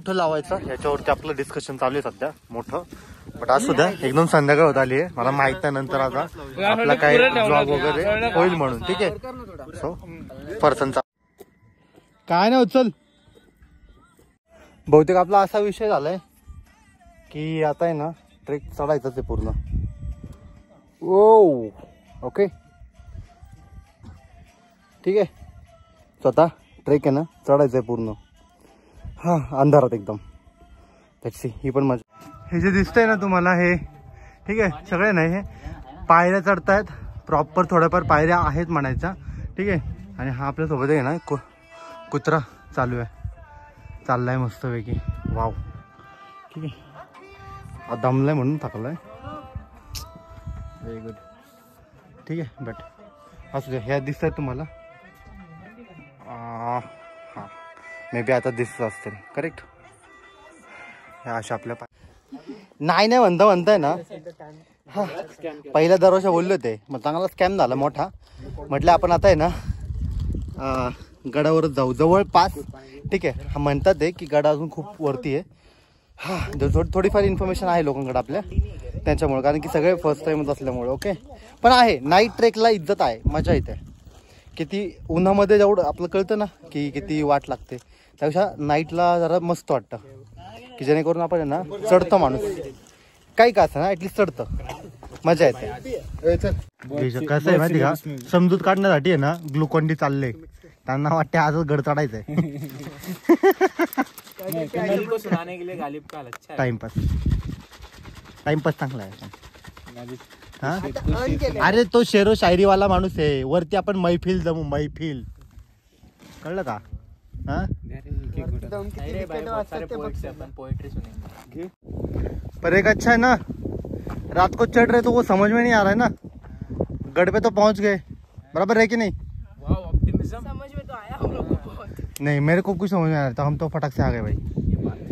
कुठं लावायचं याच्यावरती आपलं डिस्कशन चालू आहे सध्या मोठं. बट असू द्या, एकदम संध्याकाळ होत आली आहे. मला माहित नाही नंतर आता आपला काय ब्लॉग वगैरे होईल म्हणून. ठीक आहे. सो पर्सनचा काय नाही उचल. बहुतेक आपला असा विषय झालाय की आता आहे ना ट्रेक चढायचं आहे पूर्ण. ओ ओके ठीक आहे. स्वतः ट्रेक आहे ना चढायचं आहे पूर्ण. हा अंधारात एकदम. त्याची ही पण मजा. हे जे दिसतंय ना तुम्हाला हे ठीक आहे सगळे नाही, हे पायऱ्या चढतायत प्रॉपर. थोड्याफार पायऱ्या आहेत म्हणायच्या. ठीक आहे. आणि हा आपल्यासोबत आहे ना कुत्रा चालू आहे, चाललाय मस्तपैकी. वाव ठीक आहे. दमलाय म्हणून थकलाय. Very good. ठीक आहे. बट असू द्या. ह्या दिसत आहेत तुम्हाला. हां मे बी आता दिसत असतील. करेक्ट. ह्या अशा आपल्या नाही म्हणताय ना. हा पहिल्या दरवर्षी बोलले होते मग चांगला स्कॅम झाला मोठा. म्हटलं आपण आता आहे ना गडावरच जाऊ जवळपास. ठीक आहे. हा म्हणतात आहे की गड अजून खूप वरती आहे. हा थोडीफार इन्फॉर्मेशन आहे लोकांकडे आपल्या त्यांच्यामुळे, कारण की सगळे फर्स्ट टाइमच असल्यामुळे. ओके. पण आहे नाईट ट्रेकला इज्जत आहे, मजा येते. किती उन्हामध्ये जेवढं आपलं कळतं ना की किती वाट लागते, त्यापेक्षा नाईटला जरा मस्त वाटतं की जेणेकरून आपण आहे ना चढतं माणूस काही का असं ना ॲटलिस्ट चढतं, मजा येते. कसं आहे माहिती का, समजूत काढण्यासाठी आहे ना ग्लुकॉन-डी चालले. त्यांना वाटते आजच गड चढायचंय. टाइमपास चांगला आहे. अरे तो शेरो शायरी वाला माणूस आहे. वरती आपण मैफिल जमू, मैफिल. कळलं का? पर एक अच्छा है ना, रात को चढ़ रहे तो वो समझ में नहीं आ रहा है ना, गढ़ पे तो पहुंच गए. बराबर है कि नहीं? समझ में तो आया हम लोग को बहुत. नहीं मेरे को कुछ समझ में आ रहा था. हम तो फटक से आ गए भाई. ये बात है.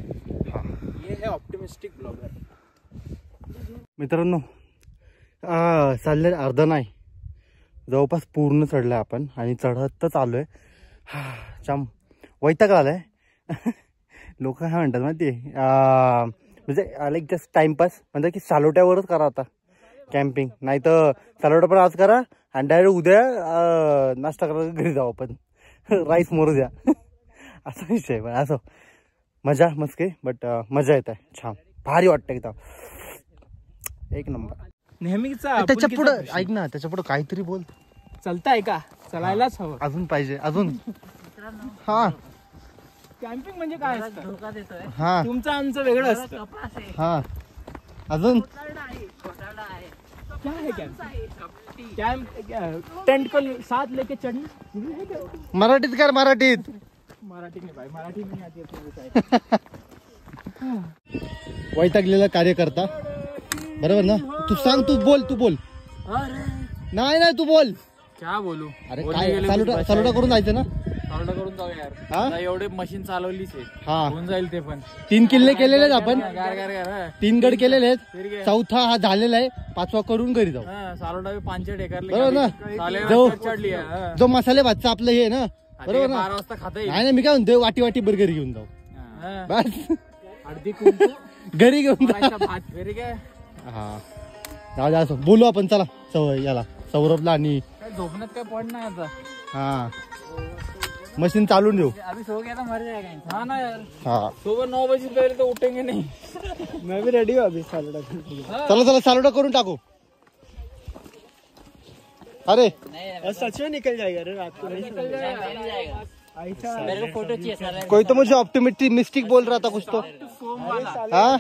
ये है ऑप्टिमिस्टिक ब्लॉगर. मित्रांनो चालले अर्ध नाही, जवळपास पूर्ण चढलंय आपण आणि चढतच आलोय. जाम वैताग आलाय. लोक काय म्हणतात माहिती म्हणजे लाईक जस्ट टाइमपास, म्हणजे की सालोट्यावरच करा आता कॅम्पिंग. नाही तर सालोटा पण आज करा आणि डायरेक्ट उद्या नाश्ता करायला घरी जाऊ आपण. राईस मोरू द्या असा विषय. पण असं मजा मस्के. बट मजा येत आहे. छान भारी वाटतं एकदम एक नंबर. नेहमीचा त्याच्या पुढं ऐक ना, त्याच्या पुढं काहीतरी बोल. चलताय का? चलायलाच हवं. अजून पाहिजे अजून. हा कॅम्पिंग म्हणजे काय असतं? हा तुमचं आमचं वेगळं असतं. हा अजून क्या है कैंप? टेंट को साथ लेके चढ़ना. मराठीत कर. मराठीत. मराठी नहीं भाई, मराठी नहीं आती है. वैतागलेला कार्यकर्ता. बरोबर ना? तू सांग, तू बोल. नाही तू बोल. क्या बोलू? अरे काय सालोटा करून जायचं ना. सालोटा करून जाऊ यार. एवढे मशीन चालवलीच आहे. हा होऊन जाईल ते पण. 3 किल्ले केलेले आहेत आपण. 3 गड केलेले आहेत. फिर चौथा हा झालेला आहे. 5वा करून घरी जाऊ. सालोटा 5 टेकारले. बरोबर ना? चढली. जो मसाले भातचा आपलं हे ना, बरोबर ना? 12 वाजता खाता येईल. नाही मी काय म्हणतो, वाटी बर्गर घेऊन जाऊ. बस अर्धी कुंकू घरी घेऊन जाऊ. भात घरी काय. हा जाऊ असं बोलू आपण. चला याला सौरभला आणि झोपण्यात काय पडणार आता. हा मशीन चालून देऊ. अभी सो गया था मर जाएगा. हाँ ना यार. हाँ सुबह 9 बजे पहले तो उठेंगे नहीं. मैं भी रेडी हूँ अभी सालोटा. चलो सालोटा करून टाकू. अरे सच में निकल जाएगा रे रात को. निकल जाएगा. ऐसा मेरे को फोटो चाहिए. कोई तो मुझे ऑप्टिमिस्टिक बोल रहा था कुछ तो. हाँ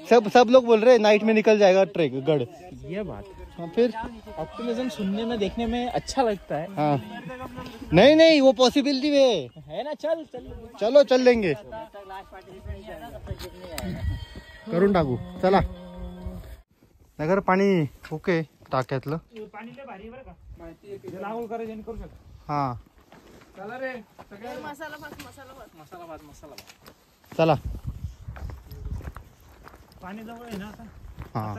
सब लोग बोल रहे हैं नाइट में निकल जाएगा ट्रेक गढ़. ये बात. हाँ फिर ऑप्टिमिज्म सुनने में देखने में अच्छा लगता है. हाँ नहीं वो पॉसिबिलिटी है ना. चलो चल लेंगे. करून टाकू. चला नगर पाणी ओके टाक्यातलं. हा चला रे. मसाला भात. चला. पाणी जवळ आहे ना आता. हा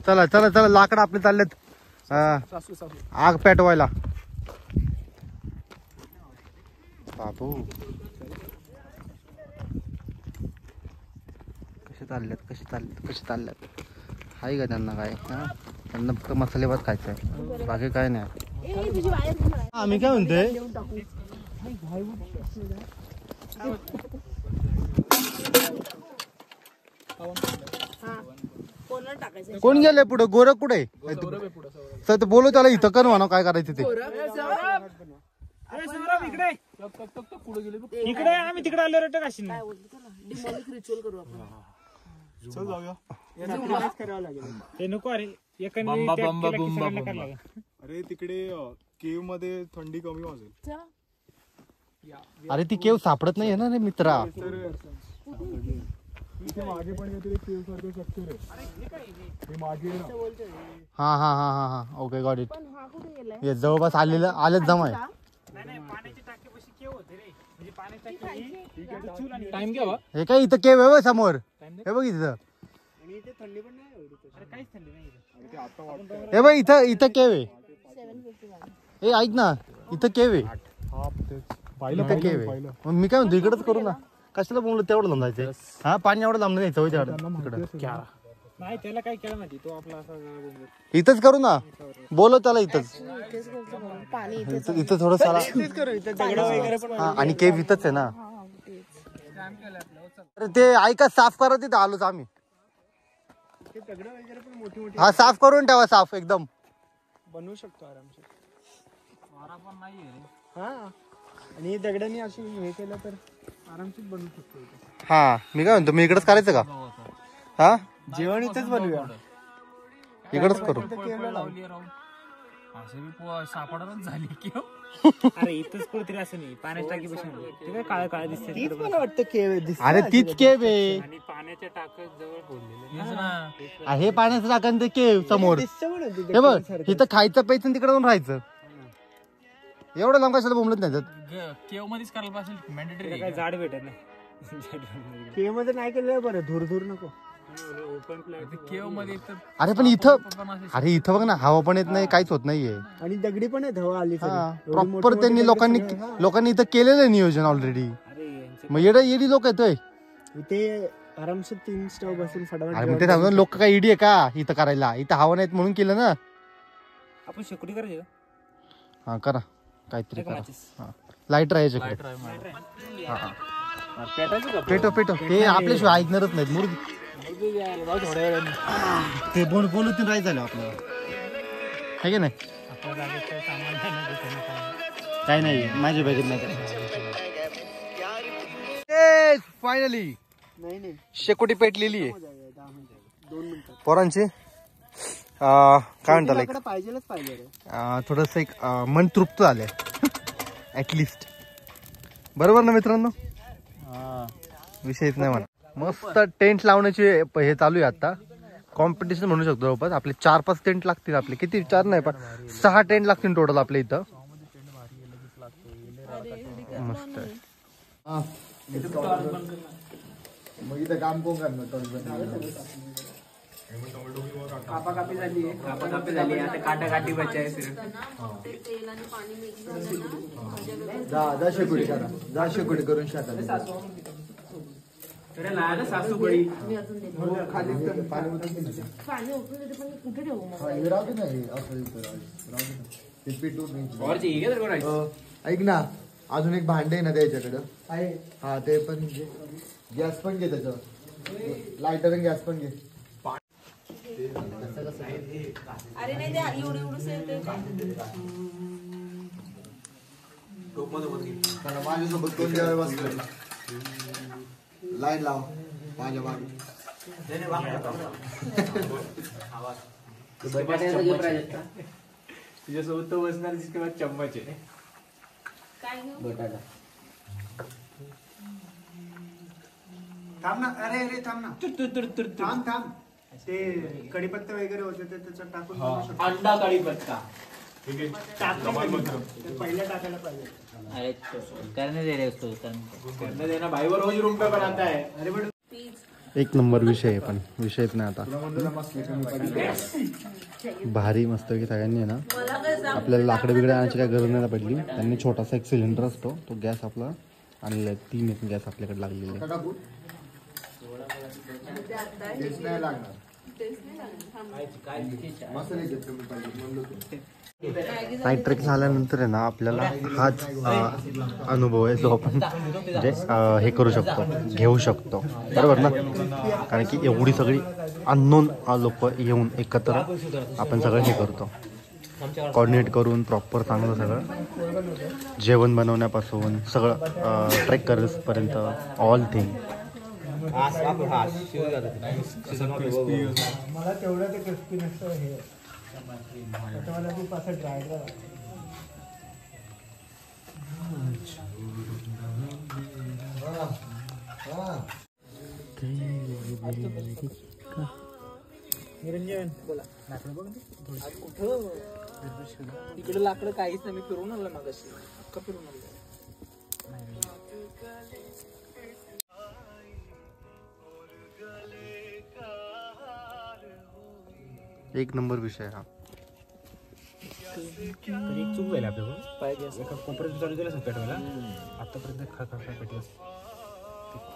चला लाकड आपले चाललेत. आग पेटवायला बाबू. कसे चालल्यात हाय का त्यांना काय? त्यांना फक्त मसाले भात खायचा आहे, बाकी काय नाही. आम्ही काय म्हणतोय, कोण गेले पुढे? गोरख कुठे? तर बोलू त्याला, इथं कर म्हणा काय करायचं ते. इकडे आम्ही तिकडे आलो रेट काशी ते नको. अरे तिकडे केव मध्ये थंडी कमी वाजेल. अरे ती केव सापडत नाही ना रे मित्रा. इथे मागे पण काहीतरी केव सारखं स्ट्रक्चर आहे मागे. हा ओके गॉट इट. ये जवळपास आलेच जमा आहे. हे काय इथं केव आहे समोर, हे बघ इथं. हे बघ इथं केव आहे. हे ऐक ना, इथं केव आहे. इथं केव आहे. मग मी काय म्हणतो इकडच करू ना. कशाला बोललो तेवढं लांबायचं? हा पाणी एवढं लांब द्यायचं होय तेवढं. नाही त्याला काय केलं माहिती, तो आपला असा इथंच करू ना, बोलव त्याला इथंच. इथं थोडं सारा आणि केव इथंच आहे ना. ते ऐका साफ करा, तिथं आलोच आम्ही. हा साफ करून ठेवा, साफ एकदम बनवू शकतो आरामशीर. हा आणि दगडांनी अशी हे केलं तर आरामशीर बनवू शकतो. हा मी काय म्हणतो, मी इकडेच करायचं का? हा जेवण इथेच बनवूया, इकडेच करू. सापडच झाली की अरे इथंच कुठेतरी असं नाही, पाण्याच्या टाकी बसून काळ काळ दिसते. मला वाटतं केव दिसत. अरे तीच केव आहे. आणि पाण्याच्या टाकत जवळ बोललेले हे पाण्याचं टाकन ते केव समोर. हे बघ इथं खायचं प्यायचं तिकडे जाऊन राहायचं. एवढं लांब कशाला बोंबलत नाही. केव मध्येच करायला पाहिजे, मॅन्डेटरी. काय झाड भेटत नाही केव मध्ये नाही केलं बरं. धूर नको केव मध्ये. अरे पण इथं, अरे इथं बघ ना, हवा पण येत नाही, काहीच होत नाहीये. आणि दगडी पण आहेत हवा आली. प्रॉपर त्यांनी लोकांनी इथं केलेलं आहे नियोजन ऑलरेडी. मग येडी लोक येतोय इथे आरामशीर 3 स्टव बसून फटाफट. अरे मग ते सांगतो, लोक काय इडी आहे का इथं करायला? इथं हवा नाहीत म्हणून केलं ना. आपण शेकोटी करायची. हा करा काहीतरी करा. लाईट राहायचे पेटो. हे आपल्याशिवाय ऐकणारच नाहीत. मुर्गी ते बोलून राहायचं झालं आपल्याला, आहे की नाही? काही नाही माझ्या बॅगेत नाही. फायनली शेकोटी पेटलेली आहे पोरांची. काय म्हणतात पाहिजेलच पाहिजे. थोडस एक मन तृप्त झालंय ऍटलिस्ट. बरोबर ना मित्रांनो? विषयच नाही म्हणा. मस्त टेंट लावण्याची हे चालू आहे आता. कॉम्पिटिशन म्हणू शकतो जवळपास. आपले 4-5 टेंट लागतील. आपले किती 4 नाही पण 6 टेंट लागतील टोटल आपल्या इथं. मस्त आहे. मग इथं काम कोण करणार? कापाकापी झाली आता काटाकाटी बचायचं. जा शेकोटी करा, जा शेकोटी करून शेतात. सासूबळी खाली पाणी कुठे राहते नाही असं ते पेटून. ऐक ना, अजून एक भांडे आहे ना त्याच्याकडं. हा ते पण गॅस पण घे, त्याच्यावर लायटर आणि गॅस पण घे. अरे नाही ते माझ्यासोबत कोण जेवाय बसलं? लाईन लाव माझ्या मागे. तुझ्यासोबत तो बसणार किंवा चम्मच आहे. थांब ना. अरे थांब ना. थांब. ते कढीपत्ता वगैरे होते ते त्याच्यात टाकून अंडा कढीपत्ता पहिल्या टाकायला पाहिजे. अरे करने दे रहे उसको, करने देना भाई, वो रोज रूम पे बनाता है. अरे बट एक नंबर विषय आहे, पण विषयच नाही आता. भारी मस्त की सगळ्यांनी आहे ना. आपल्याला लाकडं बिकडे आणायची काय गरज नाही पडली. त्यांनी छोटासा एक सिलेंडर असतो, तो गॅस आपला आणलेला आहे. 3 गॅस आपल्याकडे लागलेले आहे. नाईट ट्रेक झाल्यानंतर आहे ना आपल्याला हाच अनुभव आहे जो आपण म्हणजे हे करू शकतो, घेऊ शकतो, बरोबर ना. कारण की एवढी सगळी अननोन लोक येऊन एकत्र आपण सगळं हे करतो, कॉर्डिनेट करून प्रॉपर चांगलं सगळं जेवण बनवण्यापासून सगळं ट्रेक करेपर्यंत ऑल थिंग. मला तेवढं ते क्रिस्पी नसतं हे, मला खूप असं ड्राय ड्राय. निरंजन बोला. लाकडं बघ कुठं तिकडे लाकडं काहीच नाही. मी फिरून आलं मागाशी, अख्खा फिरून आलं. एक नंबर विषय हा. एक चूक झाली आपल्याकडून. पाहिजे एका कोपऱ्यात चालू केलं असं पेटवायला, आतापर्यंत खा पेटलं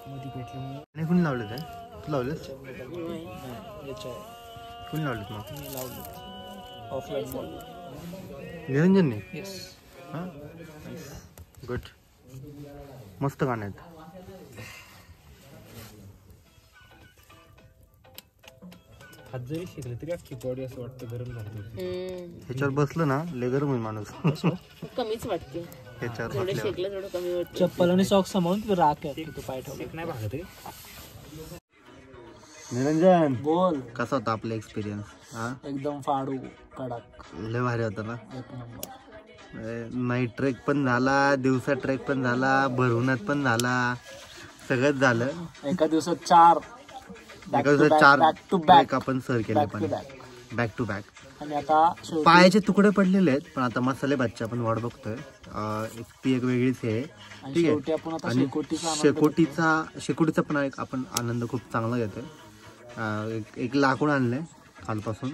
मध्ये पेटल्यामुळे. आणि कुणी लावले ते? तू लावलेस? कुणी लावलेत मग? ऑफलाईन निरंजनने? हां, गुड. मस्त गाणं आहेत. हात जरी शिकले तरी अख्खी बॉडी असं वाटतं गरम झाली. ह्याच्यावर बसलं ना लय गरम होईल माणूस. कमीच वाटते ह्याच्यावर थोडं शेकलं थोडं कमी वाटतं. चप्पल आणि सॉक्स सांभाळून तू राख आहे तू पाय ठेव नाही भागत. निरंजन बोल, कसा होता आपला एक्सपिरियन्स? हा, एकदम फाडू कडक, लय भारी होता ना. एक नंबर. नाईट ट्रेक पण झाला, दिवसा ट्रेक पण झाला, भरवण्यात पण झाला, सगळंच झालं. एका दिवसात 4 ट्रेक आपण सर केले, पण बॅक टू बॅक. आणि आता पायाचे तुकडे पडलेले आहेत, पण आता मसाले भातची आपण वाट बघतोय. ती एक वेगळीच आहे, ठीक आहे. आणि शेकोटीचा पण एक आपण आनंद खूप चांगला घेतोय. एक लाकूड आणलंय कालपासून.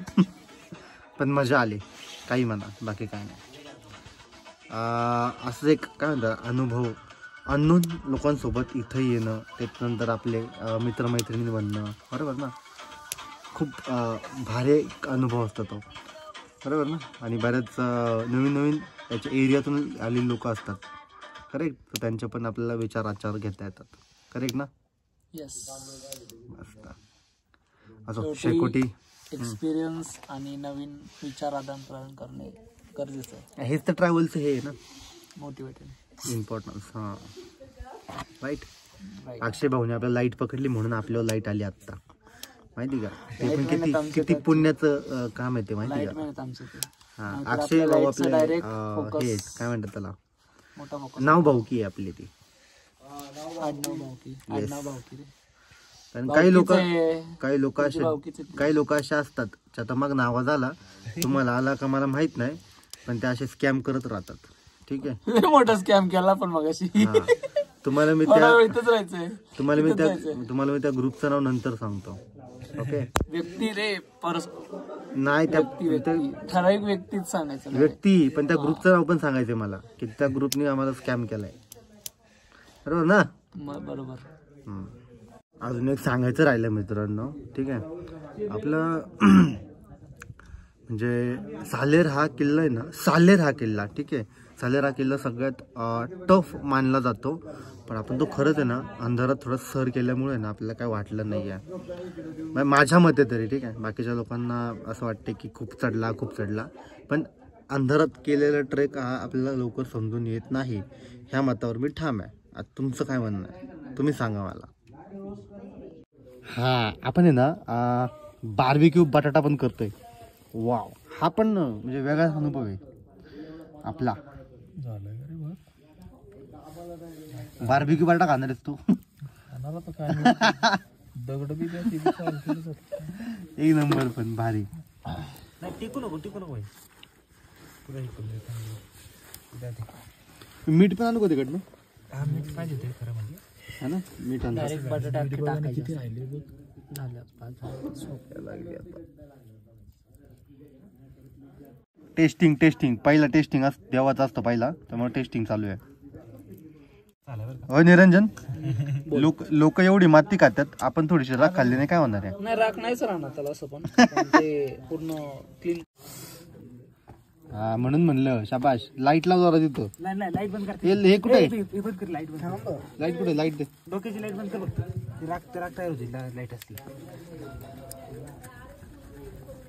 पण मजा आली, काही म्हणा, बाकी काय नाही. असं एक काय म्हणतात अनुभव, अननोन लोकांसोबत इथं येणं, त्याच्यानंतर आपले मित्रमैत्रिणी बनणं, बरोबर ना. खूप भारी एक अनुभव असतो तो, बरोबर ना. आणि बऱ्याच नवीन त्याच्या एरियातून आलेली लोक असतात, करेक्ट. तर त्यांचे पण आपल्याला विचार आचार घेता येतात, करेक्ट ना. मस्त. असं शेकोटी एक्सपिरियन्स आणि नवीन विचार आदान प्रदान करणे गरजेचं आहे. हेच तर ट्रॅव्हलचं हे आहे ना, मोटिवेटेड इम्पॉर्टन्स. हां, राईट. अक्षय भाऊने आपल्याला लाईट पकडली म्हणून आपल्याला लाईट आली आत्ता, माहिती का. ते पण किती पुण्याचं काम आहे ते, माहिती का. हां, अक्षय भाऊ आपले हे काय म्हणतात त्याला, नाव भाऊकी आहे आपली ती. कारण काही लोक असे असतात ज्याचा मग नावा झाला, तुम्हाला आला का मला माहित नाही, पण ते असे स्कॅम करत राहतात, ठीक आहे. मोठा स्कॅम केला पण मगाशी. तुम्हाला मी त्या ग्रुपचं नाव नंतर सांगतो, ओके. व्यक्ती रे नाही, त्या ठराविक व्यक्तीच सांगायचं व्यक्ती, पण त्या ग्रुपचं नाव पण सांगायचं मला, की त्या ग्रुपने आम्हाला स्कॅम केलाय, बरोबर ना. बरोबर. अजून एक सांगायचं राहिलं मित्रांनो, ठीक आहे. आपलं म्हणजे सालेर हा किल्ला आहे ना, सालेर हा किल्ला, ठीक आहे. सालेर हा किल्ला सगळ्यात टफ मानला जातो, पण आपण तो खरंच आहे ना अंधारात थोडं सर केल्यामुळे ना आपल्याला काय वाटलं नाही आहे, माझ्या मते तरी, ठीक आहे. बाकीच्या लोकांना असं वाटते की खूप चढला, पण अंधारात केलेला ट्रेक हा आपल्याला लवकर समजून येत नाही, ह्या मतावर मी ठाम आहे. आता तुमचं काय म्हणणं आहे, तुम्ही सांगा मला. हा, आपण आहे ना बार्बेक्यू बटाटा पण करतोय. वाव, हा पण म्हणजे वेगळाच अनुभव आहे आपला. बार्बेक्यू बटाटा खाणार आहेस तू? एक नंबर, पण भारी. टिकू नको मीठ पण आणू का तिकडनं? मीठ पाहिजे ते खरं म्हणजे. है ना मीठ डायरेक्ट बटाटा टाकायचे झालं 5 टेस्टिंग पहिला टेस्टिंग देवाचा असतो पहिला, त्यामुळे टेस्टिंग चालू आहे. निरंजन लोक एवढी माती खातात, आपण थोडीशी राख खाल्ली नाही काय होणार आहे? नाही राख नाहीच राहणार त्याला असं, पण ते पूर्ण क्लीन. हा म्हणून म्हणलं शाबाश. लाईट लाव जरा तिथं. नाही लाईट बंद कर. हे कुठे आहे? बंद कर लाईट बंद. लाईट कुठे? लाईट दे. डोक्याची लाईट बंद कर बघ. राख तयार होती लाईट असली.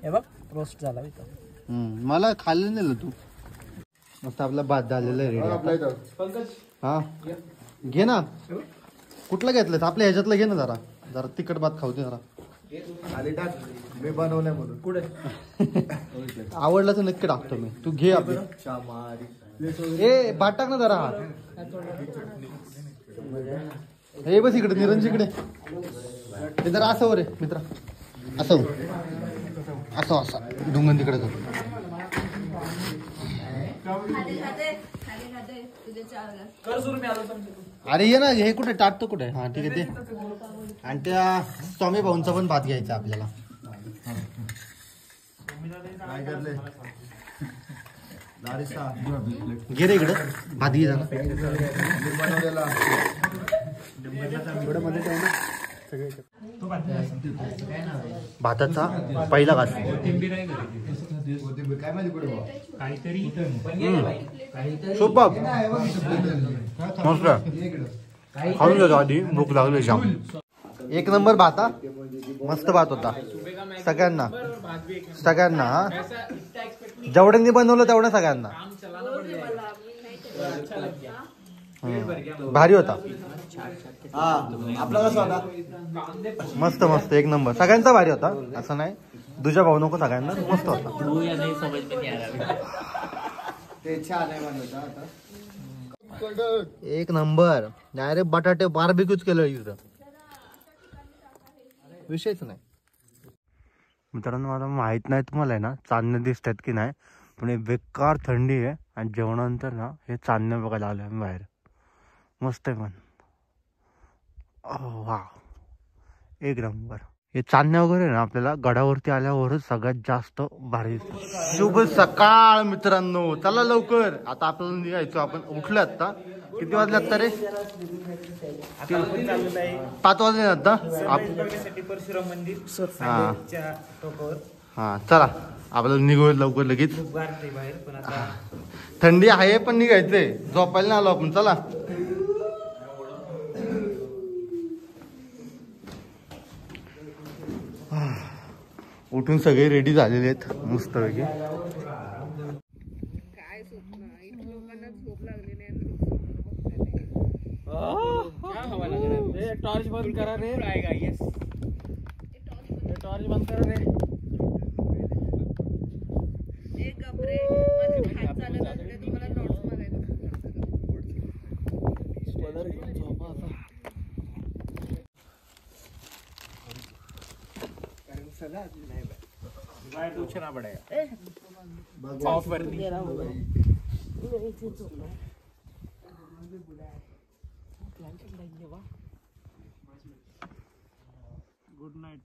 हे बघ रोस्ट झाला इथं. मला खाल्लं नाही तू. मस्त आपला भात झालेला आहे रेडी. हा घे ना. कुठला घेतलं? आपल्या ह्याच्यातलं घे ना जरा. जरा तिखट भात खाऊ दे जरा. मी बनवलंय म्हणून. कुठे आवडलं तर नक्की टाकतो मी. तू घे आपले. ए भात टाक ना जरा. हे बस इकडे निरंजन इकडे. हे जरा असं वर आहे मित्रा. असं असं डुंगन तिकडे कर. अरे ये ना. हे कुठे टाटतो कुठे? हा ठीक आहे ते. आणि त्या स्वामी भाऊंचा पण भात घ्यायचा आपल्याला. काय करले घे रे इकडे भात घे जरा. बनवलेला भाताचा पहिला घास. काय माहिती कुठे सुपर मस्त. खाऊन घेतो आधी, भूक लागली जाम. एक नंबर भात हा. मस्त भात होता. सगळ्यांना हा. जेवढ्यांनी बनवलं तेवढ्या सगळ्यांना भारी होता. आपला कसा होता? मस्त एक नंबर. सगळ्यांचा भारी होता असं नाही. तुझ्या भाऊ नको सगळ्यांना. मस्त होता. ते छान आहे म्हणलं आता. एक नंबर. डायरेक्ट बटाटे बारबेक्यूच केलं इथं. विषयच नाही. मित्रांनो मला माहित नाही तुम्हाला आहे ना चांदणे दिसतात की नाही, पण हे बेकार थंडी आहे. आणि जेवणानंतर ना हे चांदणे बघायला आलोय आम्ही बाहेर. मस्त आहे पण. वा एक नंबर. हे चांदणे वगैरे ना आपल्याला गडावरती आल्यावरच सगळ्यात जास्त भारी. शुभ सकाळ मित्रांनो. चला लवकर आता आपल्याला निघायचो. आपण उठलो आता. किती वाजले आता रे? 5 वाजले आता. हा चला आपल्याला निघू लवकर लगेच. थंडी आहे पण निघायचंय. झोपायला नाही आलो आपण. चला उठून सगळे रेडी झालेले आहेत मस्त पैकी. टॉर्च बंद करा रे. टॉर्च बंद करा रे. बाहेर उचना पडेगा. ऑफ कर दी. Good night.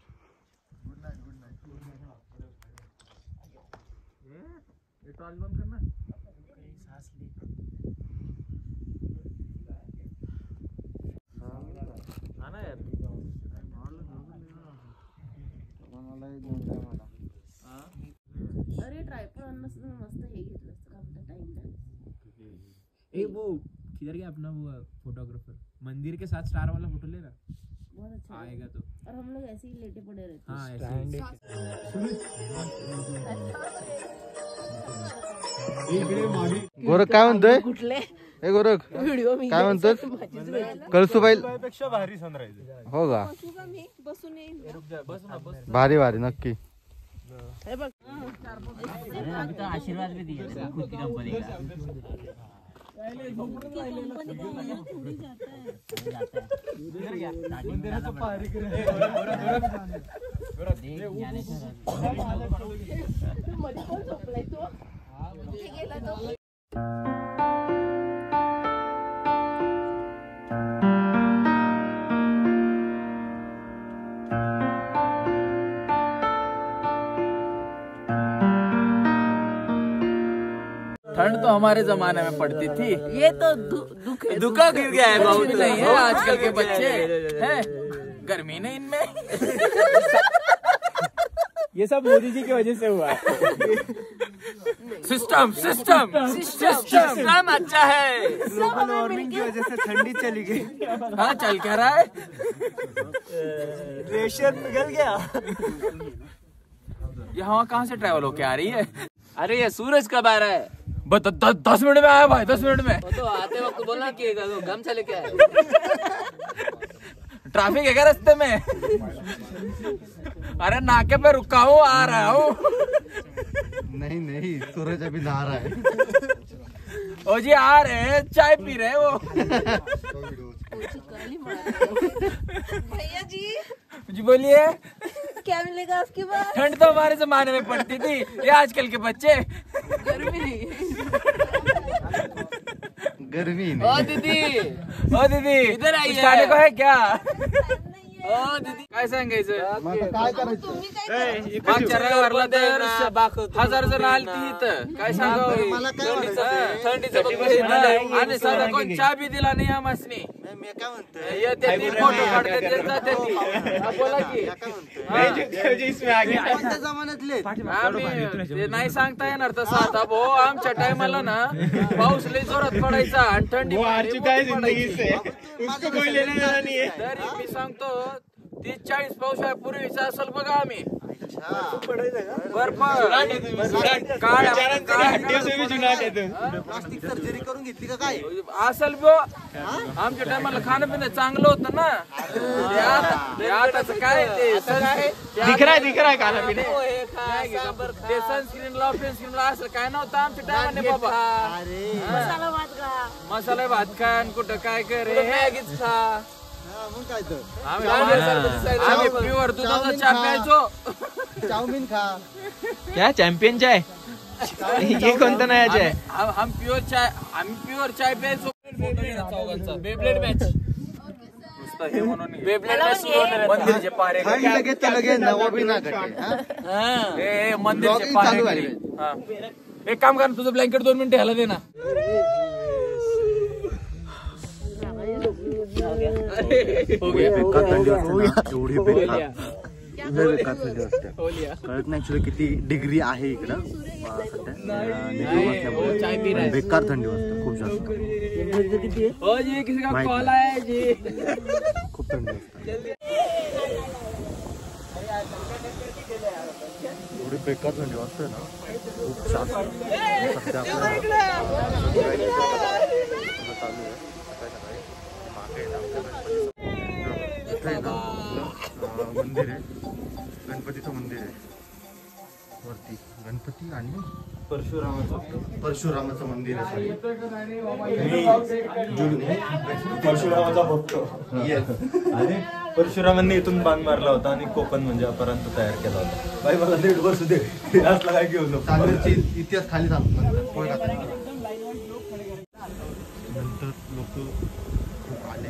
ये टॉर्च बंद करना. सांस ले. आना यार. अरे ट्रायपॉड आणलं असतं मस्त. हे घेतलं असतं का म्हणतात टाइम लॅप्स. ए वो किधर गया अपना वो फोटोग्राफर? मंदिर के साथ स्टार वाला फोटो लेना. बहुत अच्छा आएगा तो. और हम लोग ऐसे ही लेटे पड़े रहते हैं. हाँ ऐसे. गोरख काय म्हणतोय? कुठले हे गोरख व्हिडिओ मी काय म्हणतोस? कळसुबाई भारी सनराइज. हो का? मी बसून येईन. भारी नक्की. हे बघ आशीर्वाद भी दिए खुद की कंपनी का. मध्ये कोण झोपलाय तो? कुठे गेला तो? हमारे जमाने में पढ़ती थी। ये तो दुख है। दुखा क्यों गया है? बहुत नहीं है आजकल के बच्चे हैं, गर्मी नहीं इनमें। ये सब मोदी जी की वजह से हुआ है। सिस्टम सिस्टम सिस्टम अच्छा है। ग्लोबल वार्मिंग की वजह से ठंडी चली गई। हाँ चल क्या रहा है? ग्लेशियर पिघल गया। ये हवा कहाँ से ट्रैवल होके आ रही है? अरे ये सूरज कब आ रहा है? 10 मिनट में आया भाई, 10 मिनट में। तो आते वक्त बोलना कि गमछा लेके आए। ट्रैफिक है क्या रास्ते में? अरे नाके पे रुका हूँ, आ रहा हूँ। नहीं सूरज अभी नहा रहा है। ओ जी आ रहे हैं, चाय पी रहे हैं वो। भैया जी बोलिए। क्या मिलेगा आपके पास? ठंड तो हमारे जमाने में पड़ती थी, ये आजकल के बच्चे। गर्मी नहीं। गर्मी ओ दीदी इधर आइए। कुछ खाने को है क्या? ओ दीदी काय सांगायचं? काय करायचं? मागच्या रविवारला तर 1000 जण आलती इथं. काय सांगावं? मला काय म्हणायचं? थंडीचं आणि साधा कोण चहा बी दिला नाही आम्हासनी. मी काय म्हणतोय येते ती फोटो काढते ते जाते ती. हा, बोला की. कोणत्या जमान्यातले आम्ही ते नाही सांगता येणार तसं आता भाऊ. आमच्या टायमाला ना पाऊस लई जोरात पडायचा आणि थंडी पडायची. तरी मी सांगतो 30-40 पावसाळ्यापूर्वीचा असेल बघा आम्ही. बर्फ प्लास्टिक सर्जरी करून घेतली का काय? असेल बो. आमच्या टायमाला खाणं पिणं चांगलं होतं ना. ते आताच काय ते दिख रहा है खाना पीना। ते सनस्क्रीन ला फेसक्रीम ला असं काय नव्हतं आमच्या टायमाने बाबा. मसाला भात का? मसाला भात खा आणि कुठं काय करे मॅगीच खा. मग काय तर आम्ही प्युअर दुधाचा चहा प्यायचो. चाऊमिन खा. क्या चॅम्पियन चाय? ये कोणता नया चाय? आम्ही प्युअर चाय प्यायचो. बेब्लेड मॅच मंदिरचे पारे लगेच नवाबी ना मंदिरचे पारे. एक काम कर, तुझं ब्लँकेट 2 मिनिटं ह्याला दे ना. एवढी बेकार थंडी असते. कळत नाही ऍक्च्युली किती डिग्री आहे इकडं सध्या. बेकार थंडी वाजते खूप जास्त. हो जी किसी का कॉल आहे जी. खूप थंडी वाजते. एवढी बेकार थंडी वाजते ना खूप जास्त. सध्या मंदिर आहे, गणपतीचं मंदिर आहे वरती. गणपती आणि परशुरामाचं मंदिर आहे. परशुरामाचा भक्त आणि परशुरामांनी इथून बाण मारला होता आणि कोकण म्हणजे अपरांत तयार केला होता. बाई मला दीड वर्ष दे असला काय घेऊन नको. चांदवडची इतिहास खाली सांगतो नंतर लोक खूप आले.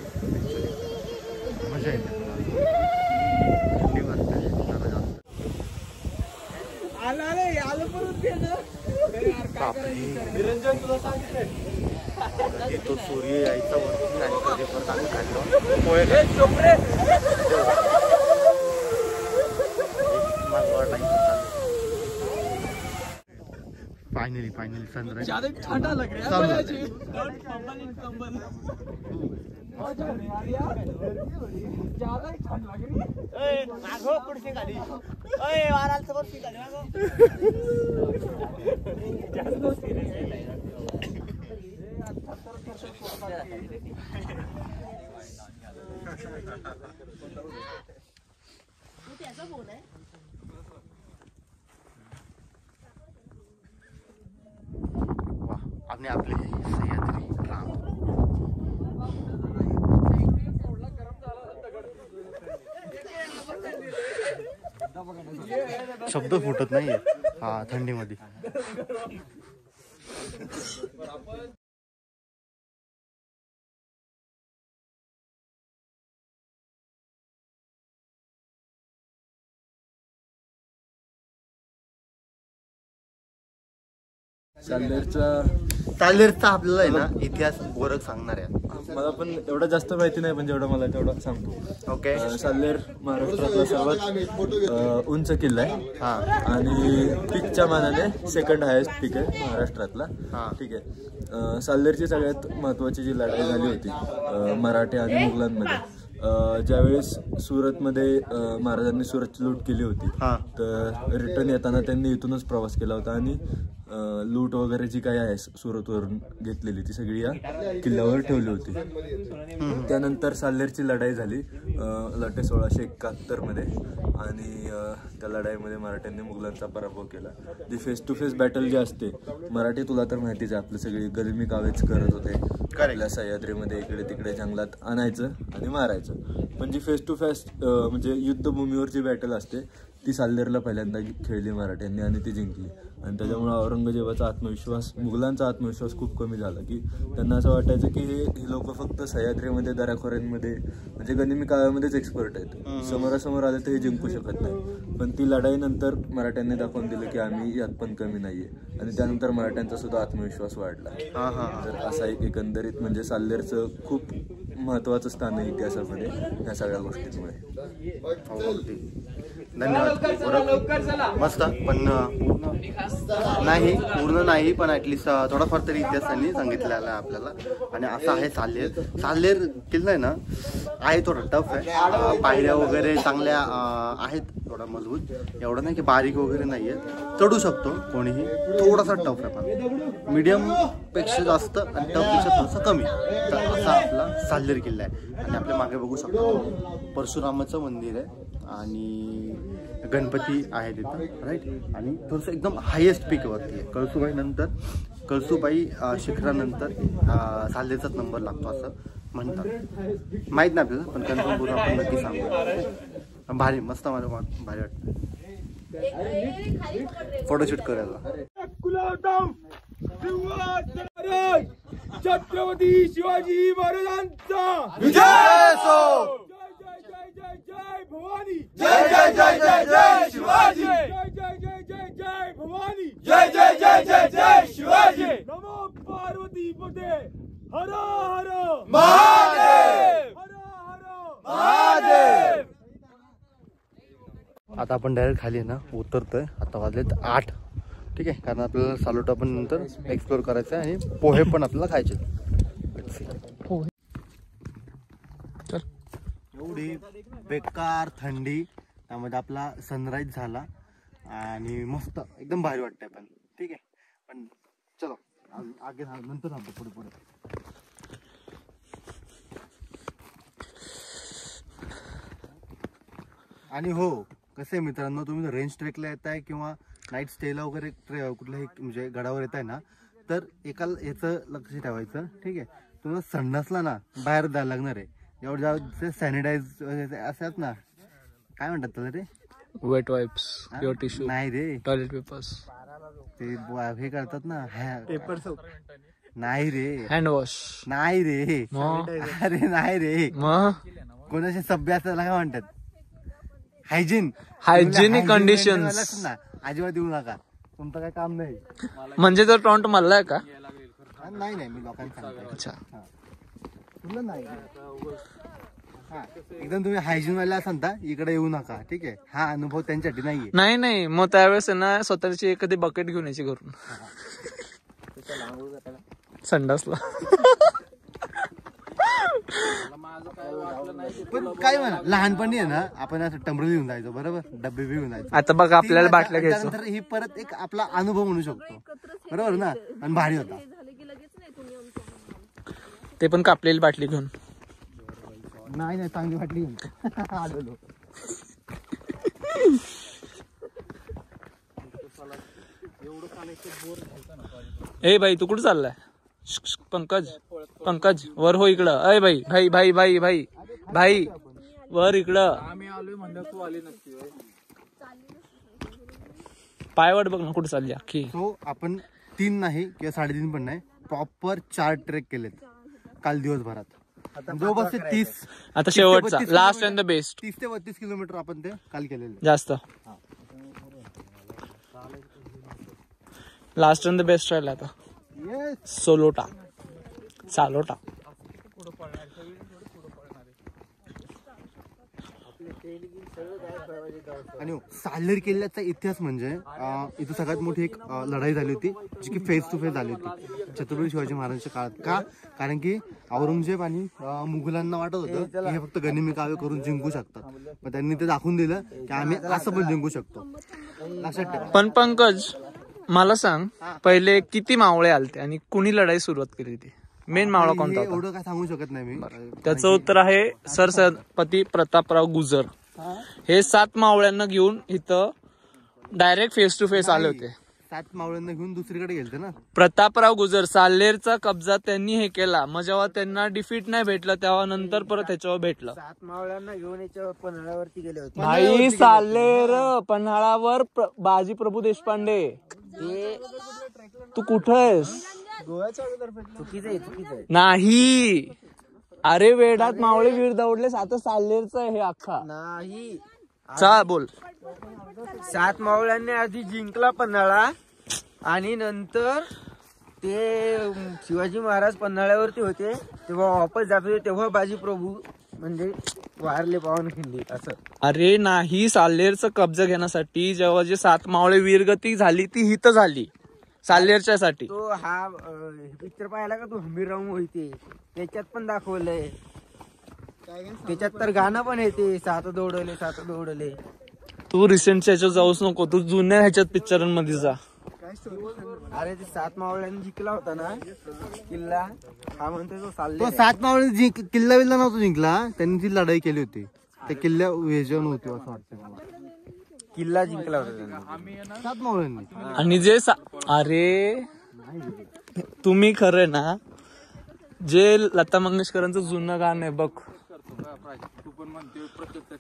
मजा येते. थंडी वाजते जरा जास्त. तो सूर्य यायचा वरती आणि कधी परत आम्ही खाल्लो पोहे. फायनली सनराइज ठंडा लग रहा है. त्याचा फोन आहे. आणि आपले सह्याद्री राम. शब्द फुटत नाहीये हा थंडीमध्ये. चांदेरचा साल्हेरचा आपल्याला आहे ना इतिहास गोरख सांगणार आहे. मला पण एवढं जास्त माहिती नाही, पण जेवढं मला तेवढं सांगतो. ओके. साल्हेर महाराष्ट्रातला सर्वात उंच किल्ला आहे. हा. आणि पीकच्या मानाने सेकंड हायेस्ट पीक आहे महाराष्ट्रातला. हा. ठीक आहे. साल्हेरची सगळ्यात महत्वाची जी लढाई झाली होती मराठे आणि मुघलांमध्ये, ज्यावेळेस सुरतमध्ये महाराजांनी सुरतची लूट केली होती, तर रिटर्न येताना त्यांनी इथूनच प्रवास केला होता आणि लूट वगैरे जी काही आहे सुरतवरून घेतलेली ती सगळी या किल्ल्यावर ठेवली होती. त्यानंतर साल्हेरची लढाई झाली लढे 1671 मध्ये आणि त्या लढाईमध्ये मराठ्यांनी मुघलांचा पराभव केला. जी फेस टू फेस बॅटल जी असते, मराठी तुला तर माहितीच आहे, आपलं सगळी गरमी कावेच करत होते, आपल्या सह्याद्रीमध्ये इकडे तिकडे जंगलात आणायचं आणि मारायचं. पण जी फेस टू फेस म्हणजे युद्धभूमीवर जी बॅटल असते ती साल्हेरला पहिल्यांदा खेळली मराठ्यांनी आणि ती जिंकली. आणि त्याच्यामुळे औरंगजेबाचा आत्मविश्वास, मुघलांचा आत्मविश्वास खूप कमी झाला, की त्यांना असं वाटायचं की हे लोक फक्त सह्याद्रीमध्ये दऱ्याखोऱ्यांमध्ये म्हणजे गनिमी काव्यामध्येच एक्सपर्ट आहेत, समोरासमोर आले तर हे जिंकू शकत नाही. पण ती लढाईनंतर मराठ्यांनी दाखवून दिलं की आम्ही यात पण कमी नाहीये आणि त्यानंतर मराठ्यांचा सुद्धा आत्मविश्वास वाढला. तर असा एक एकंदरीत म्हणजे साल्हेरचं खूप महत्वाचं स्थान आहे इतिहासामध्ये या सगळ्या गोष्टींमुळे. धन्यवाद. मस्त. पण पूर्ण नाही पण ऍटलिस्ट थोडाफार तरी इतिहास त्यांनी सांगितलेला आहे आपल्याला. आणि असं आहे साल्हेर. साल्हेर किल्ला आहे ना, आहे थोडा टफ आहे, पायऱ्या वगैरे चांगल्या आहेत, थोडा मजबूत, एवढं नाही की बारीक वगैरे नाहीये, चढू शकतो कोणीही, थोडासा टफ आहे पण मीडियम पेक्षा जास्त आणि टफ पेक्षा थोडंसं कमी. तर असा आपला साल्हेर किल्ला आहे. आणि आपल्या मागे बघू शकतो परशुरामाचं मंदिर आहे आणि गणपती आहे तिथं, राईट. आणि थोडंसं एकदम हायेस्ट पीकवरती आहे. कळसुबाई नंतर, कळसुबाई शिखरानंतर साल्हेरचाच नंबर लागतो असं म्हणतात. माहीत नाही आपल्याला, पण कन्फर्म करून आपण नक्की सांगू. भारी, मस्त, मला भारी वाटतं फोटोशूट करायला. छत्रपती शिवाजी महाराजांचा विजय असो. जय भवानी, जय जय जय जय जय शिवाजी, जय जय जय जय जय भवानी, जय जय जय जय जय शिवाजी. नमो पार्वती पते, हर हर महादेव, हर हर महादेव. आता आपण डायरेक्ट खाली ना उतरतोय. आता वाजलेत 8. ठीक आहे, कारण आपल्याला सालोटा पण नंतर एक्सप्लोर करायचं आहे आणि पोहे पण आपल्याला खायचे. एवढी बेकार थंडी, त्यामध्ये आपला सनराईज झाला आणि मस्त एकदम भारी वाटतंय. पण ठीक आहे, पण चलो आगे नंतर थांबतो पुढे पुढे. आणि हो, कसं आहे मित्रांनो, तुम्ही रेंज ट्रेकला येत आहे किंवा नाईट स्टेला वगैरे कुठल्याही म्हणजे गडावर येत आहे ना, तर एका याचं लक्ष ठेवायचं. ठीक आहे, तुम्हाला संडासला ना बाहेर जायला लागणार आहे. एवढं जेव्हा सॅनिटाईज असतात ना, काय म्हणतात त्याला रे, वेट वाइप्स, प्युअर टिश्यू नाही रे, टॉयलेट पेपर्स, ते हे करतात ना पेपर सोप, नाही रे, हँड वॉश, नाही रे, अरे नाही रे, मग कोणाचे सभ्य असतात काय म्हणतात, हायजिनिक कंडिशन्स ना, अजिबात देऊ नका, तुमचं काय काम नाही. म्हणजे जर टॉन्ट मारलाय का? नाही नाही, मी लोकांना सांगतो. अच्छा, तुला नाही, एकदम तुम्ही हायजीन वाला असाल ना, इकडे येऊ नका. ठीक आहे, हा अनुभव त्यांच्यासाठी नाहीये. नाही नाही, मग त्यावेळेस ना स्वतःची एखादी बकेट घेऊन यायची घरून संडासला. पण काय म्हणा, लहानपणी आहे ना आपण असं टंबरू घेऊन जायचो, बरोबर, डब्बे बी घेऊन जायचो. आता बघा आपल्याला बाटल्या घ्यायचो, त्यानंतर ही परत एक आपला अनुभव म्हणू शकतो, बरोबर ना, आणि भारी होता. ते पण कापलेली बाटली घेऊन. नाही नाही, चांगली बाटली घेऊन आलेलो. ए भाई, तू कुठं चाललाय? पंकज, पंकज वर हो इकडं. अय भाई भाई भाई भाई भाई भाई वर इकडं. आम्ही आलोय म्हणलं तू आली नक्की. पायवाट बघ ना कुठे चालली अख्खी. सो आपण 3 नाही किंवा 3.5 पण नाही, प्रॉपर 4 ट्रेक केलेत काल दिवसभरात. जवळपास 30, आता शेवटचा लास्ट अँड द बेस्ट 30 ते 32 किलोमीटर आपण ते काल केलेले. जास्त लास्ट अँड द बेस्ट राहिला आता. सोलोटा चालोटा. आणि साल्हेर किल्ल्याचा इतिहास म्हणजे इथं सगळ्यात मोठी एक लढाई झाली होती जी की फेस टू फेस झाली होती छत्रपती शिवाजी महाराजांच्या काळात. का? कारण की औरंगजेब आणि मुघलांना वाटत होतं की हे फक्त गनिमी काव्य करून जिंकू शकतात. मग त्यांनी ते दाखवून दिलं की आम्ही असं पण जिंकू शकतो. लक्षात ठेवा. पण पंकज मला सांग, पहिले किती मावळे आलते आणि कुणी लढाई सुरुवात केली होती? मेन मावळा कोणता होता? एवढं काय सांगू शकत नाही मी. त्याचं उत्तर आहे सरसेनापती प्रतापराव गुजर. हे 7 मावळ्यांना घेऊन इथं डायरेक्ट फेस टू फेस आले होते. 7 मावळ्यांना घेऊन दुसरीकडे गेलते ना. प्रतापराव गुजर साल्हेरचा कब्जा त्यांनी हे केला. मग जेव्हा त्यांना डिफीट नाही भेटलं तेव्हा नंतर परत त्याच्यावर भेटलं. 7 मावळ्यांना घेऊन याच्यावर पन्हाळ्यावरती गेले होते. भाई साल्हेर पन्हाळावर बाजी प्रभू देशपांडे. तू कुठं आहेस? चुकीचं नाही. अरे वेडात मावळे वीर दौडलेस. आता साल्हेरचं आहे हे अख्खा. नाही. चा बोल. 7 मावळ्यांनी आधी जिंकला पन्हाळा आणि नंतर ते शिवाजी महाराज पन्हाळ्यावरती होते तेव्हा वापस जात होते तेव्हा बाजी प्रभू म्हणजे वारले पावनखिंडी असं. अरे नाही, साल्हेरचा कब्जा घेण्यासाठी जेव्हा जे 7 मावळे वीरगती झाली ती हित झाली साल्हेरच्या साठी. तो हा पिक्चर पाहिला का तू हंबीरराव मोहिते? त्याच्यात पण दाखवलंय. त्याच्यात तर गाणं पण येते 7 दौडले. तू रिसेंटच्या ह्याच्यात जाऊच नको, तू जुन्या ह्याच्यात पिक्चरांमध्ये जा. अरे ते 7 मावळ्यांनी जिंकला होता ना किल्ला, हा म्हणतोय तो साल्हेर. तो 7 मावळ्यांनी किल्ला विल्ला नव्हता जिंकला, त्यांनी ती लढाई केली होती. त्या किल्ल्या वेजन होती असं वाटतं मला. किल्ला जिंकला होता त्यांनी 7 मावळ्यांनी. आणि जे अरे तुम्ही खरं ना, जे लता मंगेशकरांचं जुनं गाणं आहे बघ,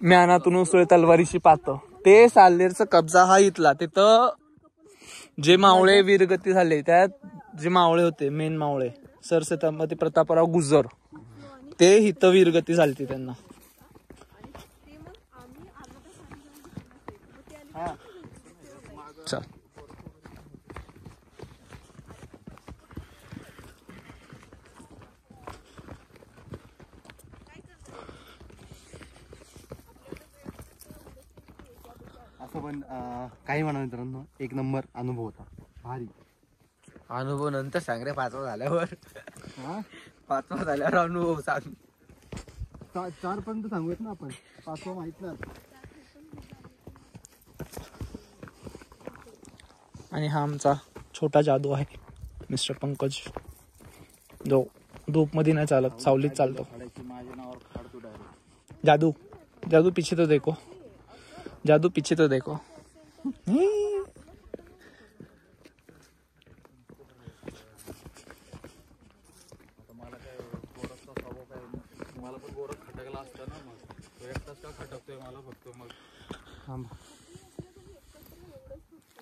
म्यानातून उसळे तलवारीशी पात, ते साल्हेरचा कब्जा हा इथला. तिथं जे मावळे वीरगती झाले त्यात जे मावळे होते मेन मावळे सरसेनापती प्रतापराव गुजर, ते इथं वीरगती झाली त्यांना. चल असं पण काही म्हणा मित्रांनो, एक नंबर अनुभव होता. भारी अनुभव नंतर सांग रे. 5वा झाल्यावर 5वा झाल्यावर अनुभव सांग. 4 पर्यंत सांगूयात ना आपण, 5वा माहित नाही. आणि हा आमचा छोटा जादू आहे मिस्टर पंकज, जो धूप मध्ये नाही चालत, सावलीत चालतो. जादू जादू पीछे तो देखो, जादू पीछे तो देखो.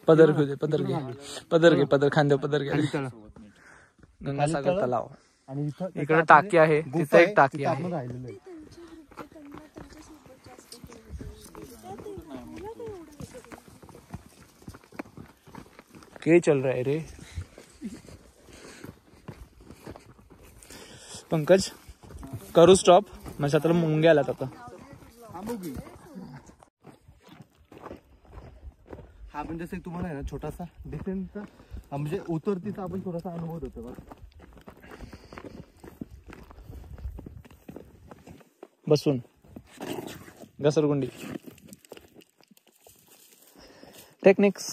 पदर घेऊ दे, पदर घे, पदर घे, पदर खांद्या पदर घे. गंगासागर तलाव आणि इकडे टाकी आहे, तिथे एक टाकी आहे. क्या चल रहा है रे पंकज? करू स्टॉप, माझ्या तर मुंग्या आल्यात आता. हा पण जसं तुम्हाला आहे ना छोटासा डिसेंटचा म्हणजे उतरतीचा आपण थोडासा अनुभव होतो बघ. बसून घसरगुंडी टेक्निक्स.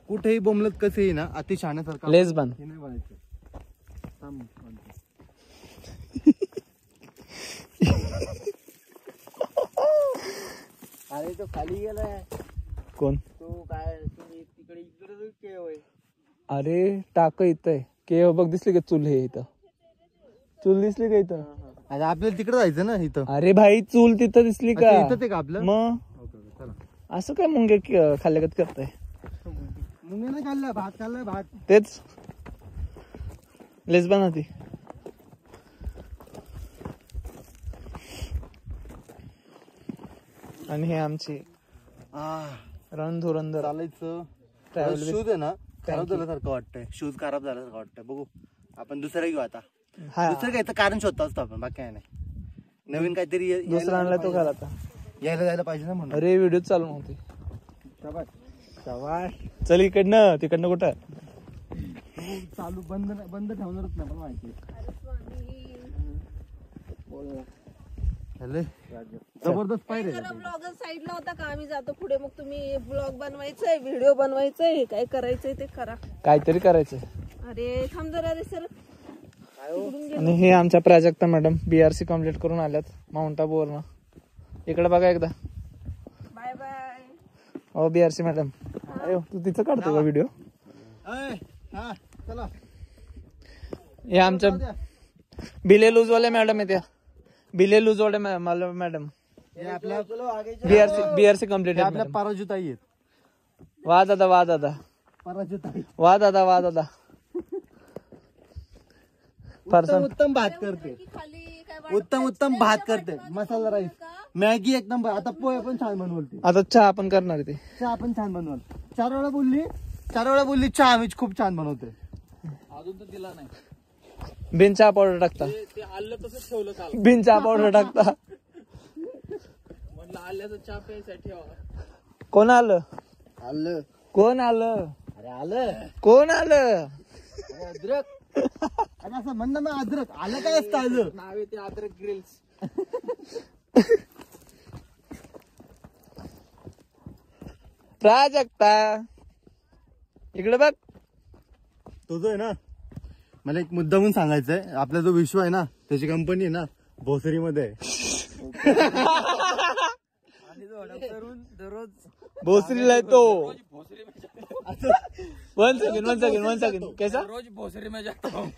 कुठेही बोंबलत कसे येई ना अति शहाण्यासारखं लेस बन. हे नाही बनायचं. अरे तो खाली गेलाय. कोण? तो काय तिकडे इकडे. अरे टाक इथं आहे के बघ, दिसली का चूल? हे इथं चूल दिसली का इथं? अरे आपल्याला तिकडे जायचं ना इथं. अरे भाई चूल तिथं दिसली का? इथं ते का आपलं? मग चला. असं काय मुंगे खाल्ल्यागत करताय? मुंगे नाही खाल्ला, भात खाल्लाय, भात. तेच लेस ती. आणि हे आमची रणधुरंदर चालायचं. Travel शूज आहे ना खराब झाल्यासारखं वाटतंय. शूज खराब झाल्यासारखं वाटतंय. बघू आपण दुसरं घेऊ आता. दुसरं घ्यायचं कारण शोधतो असतो आपण, बाकी काय नाही. नवीन काहीतरी दुसरा आणलाय तो घाल आता. यायला जायला पाहिजे ना म्हणून. अरे व्हिडिओ चालू नव्हती. चल इकडनं, तिकडनं कुठं चालू बंद ठेवणारच नाही पण माहिती. जबरदस्त पाहिजे. ब्लॉग साईडला होता का, आम्ही जातो पुढे, मग तुम्ही ब्लॉग बनवायचंय, व्हिडिओ बनवायचंय, काय करायचंय ते करा. काहीतरी करायचं. अरे थांब जरा रे सर. आणि हे आमच्या प्राजक्ता मॅडम BRC कम्प्लीट करून आल्यात माउंट आबूवरनं. इकडे बघा एकदा. Bye bye. हो BRC मॅडम. अरे तू तिचं काढतो का व्हिडिओ? हे आमच्या बिले लूजवाल्या मॅडम आहे त्या. बिले लूजवाल्या मॅडम BRC कम्प्लीट. आपल्या पराजुताई आहेत. वा दादा वा दादा पराजुताई. वा दादा वा दादा. उत्तम भात करते. उत्तम भात करते. मसाला राईस, मॅगी एकदम. आता पोहे पण छान बनवते. आता चहा पण करणार ते. चहा पण छान बनवल. 4 वेळा बोलली चहा मी खूप छान बनवते. अजून तर दिला नाही. बिन चहा पावडर टाकता. ते आलं तसंच ठेवलं काल. बिन चहा पावडर टाकता. म्हटलं आल्याचं चहा प्यायसाठी ठेवा. कोण आलं? कोण आलं? कोण आलं? अद्रक. अरे असं म्हणणं ना, अद्रक आलं काय असतं? आलं नाव आहे ते अद्रक ग्रिल्स. प्राजक्ता इकडे बघ. तो जो आहे ना, मला एक मुद्दा म्हणून सांगायचंय. आपला जो विश्व आहे ना, त्याची कंपनी आहे ना भोसरीमध्ये. दररोज भोसरीला आहे तो. 1 सेकंड कैसा? रोज भोसरी में जाता हूँ.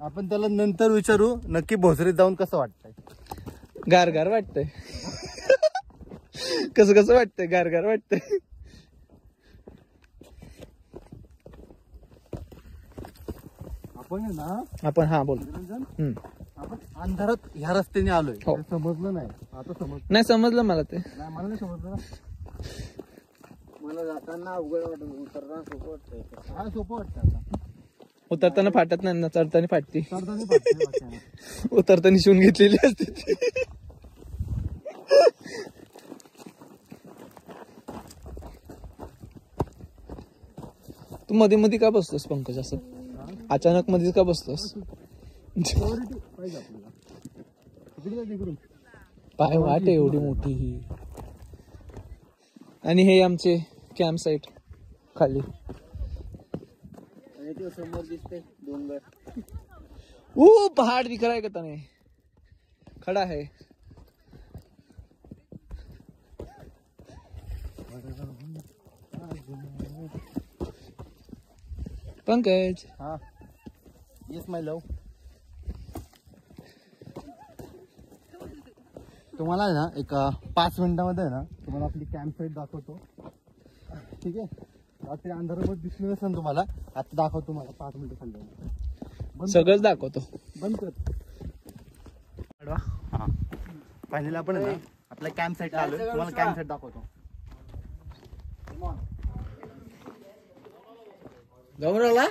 आपण त्याला नंतर विचारू नक्की भोसरीत जाऊन कसं वाटतंय. गार वाटतंय. कसं वाटतंय? गार वाटतंय. आपण हा बोल. आपण अंधारात ह्या रस्त्याने आलोय. हो. समजलं नाही आता. नाही समजलं मला ते. नाही, मला नाही समजलं ना. मला जाताना अवघड वाटत, उतरताना सोपं वाटतंय. हा सोपं वाटतं. आता उतरताना फाटत नाही ना, चढताना फाटते. चढताना फाटतंय. उतरताना शिवून घेतलेली असते ती. तू मध्ये मध्ये का बसतोस पंकज? असं अचानक मध्येच का बसतोस? पाय वाट एवढी मोठी ही. आणि हे आमचे कॅम्प साईट खाली. समोर दिसते डोंगर. पहाड़ दिख रहा है कहता नहीं, खड़ा है. पंकज. हा, येस माय लव. तुम्हाला आहे ना एक 5 मिनिटामध्ये आहे ना तुम्हाला आपली कॅम्प साईट दाखवतो. ठीक आहे. रात्री अंधारामध्ये दिसली नसेल तुम्हाला. आता दाखवतो तुम्हाला 5 मिनिटं खाल्ल्यावर. सगळंच दाखवतो. बंद कर. हा, फायनली आपण आहे ना आपल्या कॅम्प साईट आलोय. तुम्हाला कॅम्प साईट दाखवतो. गौरवला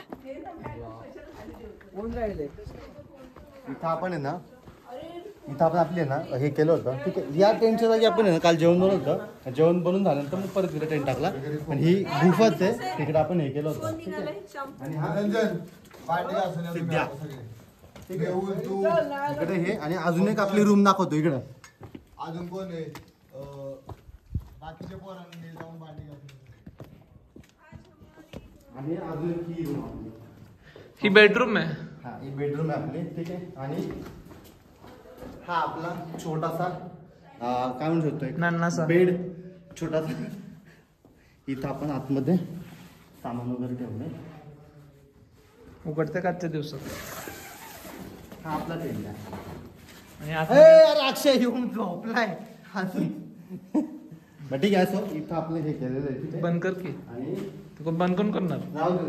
इथं आपण आहे ना, इथं आपण आपली आहे ना हे केलं होतं. ठीक आहे. या टेंटच्या जागी आपण आहे ना काल जेवण बनवलं होतं. जेवण बनवून झाल्यानंतर मग परत तिथे टेंट टाकला. आणि ही गुफाच आहे, तिकडे आपण हे केलं होतं. ठीक आहे. आणि हा सिद्ध्या. ठीक आहे. इकडे हे आणि अजून एक आपली रूम दाखवतो इकडे. अजून कोण आहे? बाकीच्या पोरांनी जाऊन भांडी घासून. आणि अजून एक ही रूम आपली. ही बेडरूम आहे. हा, ही बेडरूम आहे आपली. ठीक आहे. आणि हा आपला छोटासा काय म्हणू शकतो एक नानासा बेड छोटासा. इथं आपण आतमध्ये सामान वगैरे ठेवलंय. उघडते का आजच्या दिवसात. हा आपला टेंट आहे. आणि अरे अक्षय येऊन झोपलाय. बरं ठीक आहे. सो इथं आपलं हे केलेलं आहे. ठीक आहे. बंद कर की. आणि तू बंद कोण करणार? राहू दे.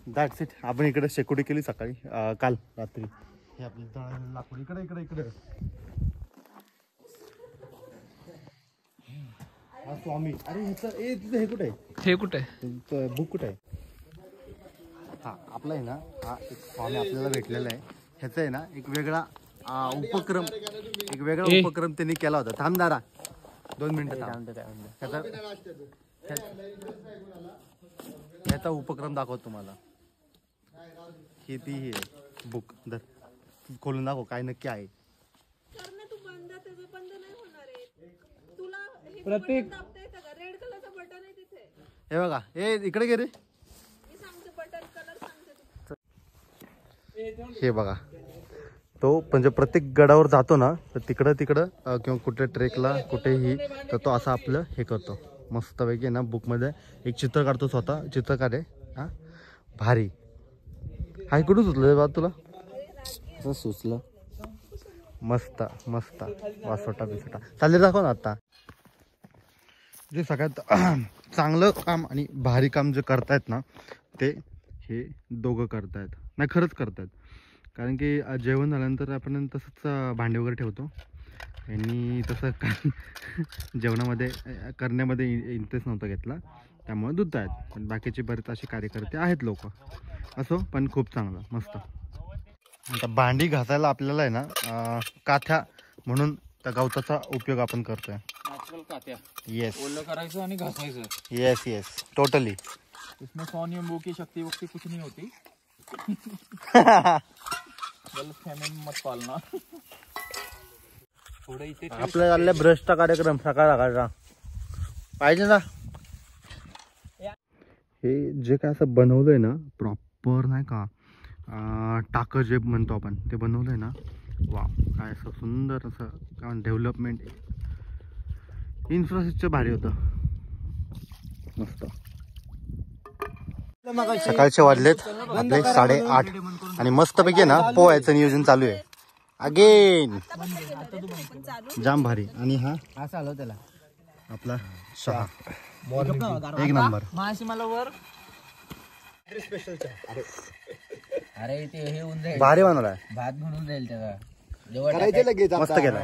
That's it. आपण इकडे शेकोटी केली सकाळी काल रात्री. हे आपली लाकूड इकडे इकडे इकडे. हा स्वामी. अरे ह्याचं तुझं हे कुठे आहे? हे कुठे बुक कुठे आहे? हा आपला आहे ना हा एक स्वामी आपल्याला भेटलेला आहे. ह्याचा आहे ना एक वेगळा उपक्रम त्यांनी केला होता. थांबदारा 2 मिनिटं ह्याचा उपक्रम दाखवतो तुम्हाला. किती बुक दर खोलून दाखव काय नक्की आहे. प्रत्येक रेड कलरचं बटन आहे तिथे. हे बघा हे इकडे गे रे. मी सांगते बटन कलर सांगते. हे बघा तो म्हणजे प्रत्येक गडावर जातो ना तर तिकडं किंवा कुठे ट्रेकला कुठेही तर तो असं आपलं हे करतो मस्तपैकी ना. बुकमध्ये एक चित्र काढतो स्वतः. चित्रकार आहे हा भारी. हाय कुठून सुचलं बा तुला? सुचलं मस्त मस्त. वासोटा बिसोटा चालेल दाखव ना. आता जे सगळ्यात चांगलं काम आणि भारी काम जे करतायत ना ते हे दोघं करतायत. नाही खरंच करतायत. कारण की जेवण झाल्यानंतर आपण तसंच भांडे वगैरे ठेवतो. यांनी तसं जेवणामध्ये करण्यामध्ये इंटरेस्ट नव्हता घेतला त्यामुळे धुत आहेत. पण बाकीचे बरेच असे कार्यकर्ते आहेत लोक. असो पण खूप चांगलं मस्त. आता भांडी घासायला आपल्याला आहे ना काथ्या म्हणून त्या गवताचा उपयोग आपण करतोय. येस ओलं करायचं आणि घासायचं. Yes yes totally. इसमें 100 नींबू की शक्ति वक्ति कुछ नहीं होती. मत पालना. आपल्या चालल्या ब्रशचा कार्यक्रम सकाळ सकाळचा पाहिजे ना. हे जे काय असं बनवलंय ना प्रॉपर नाही का टाकं जे म्हणतो आपण ते बनवलंय ना. वा काय असं सुंदर असं काय डेव्हलपमेंट इन्फ्रास्ट्रक्चर भारी होतं मस्त. सकाळचे वाजलेत आपले 8:30 आणि मस्तपैकी ना पोहायचं नियोजन चालू आहे अगेन. जाम भारी. आणि हा असं आलो त्याला आपला चहा एक नंबर. मला वर अरे ते हे होऊन जाईल. भारी बनवलाय. भात बनवून जाईल त्याचा. मस्त केलाय.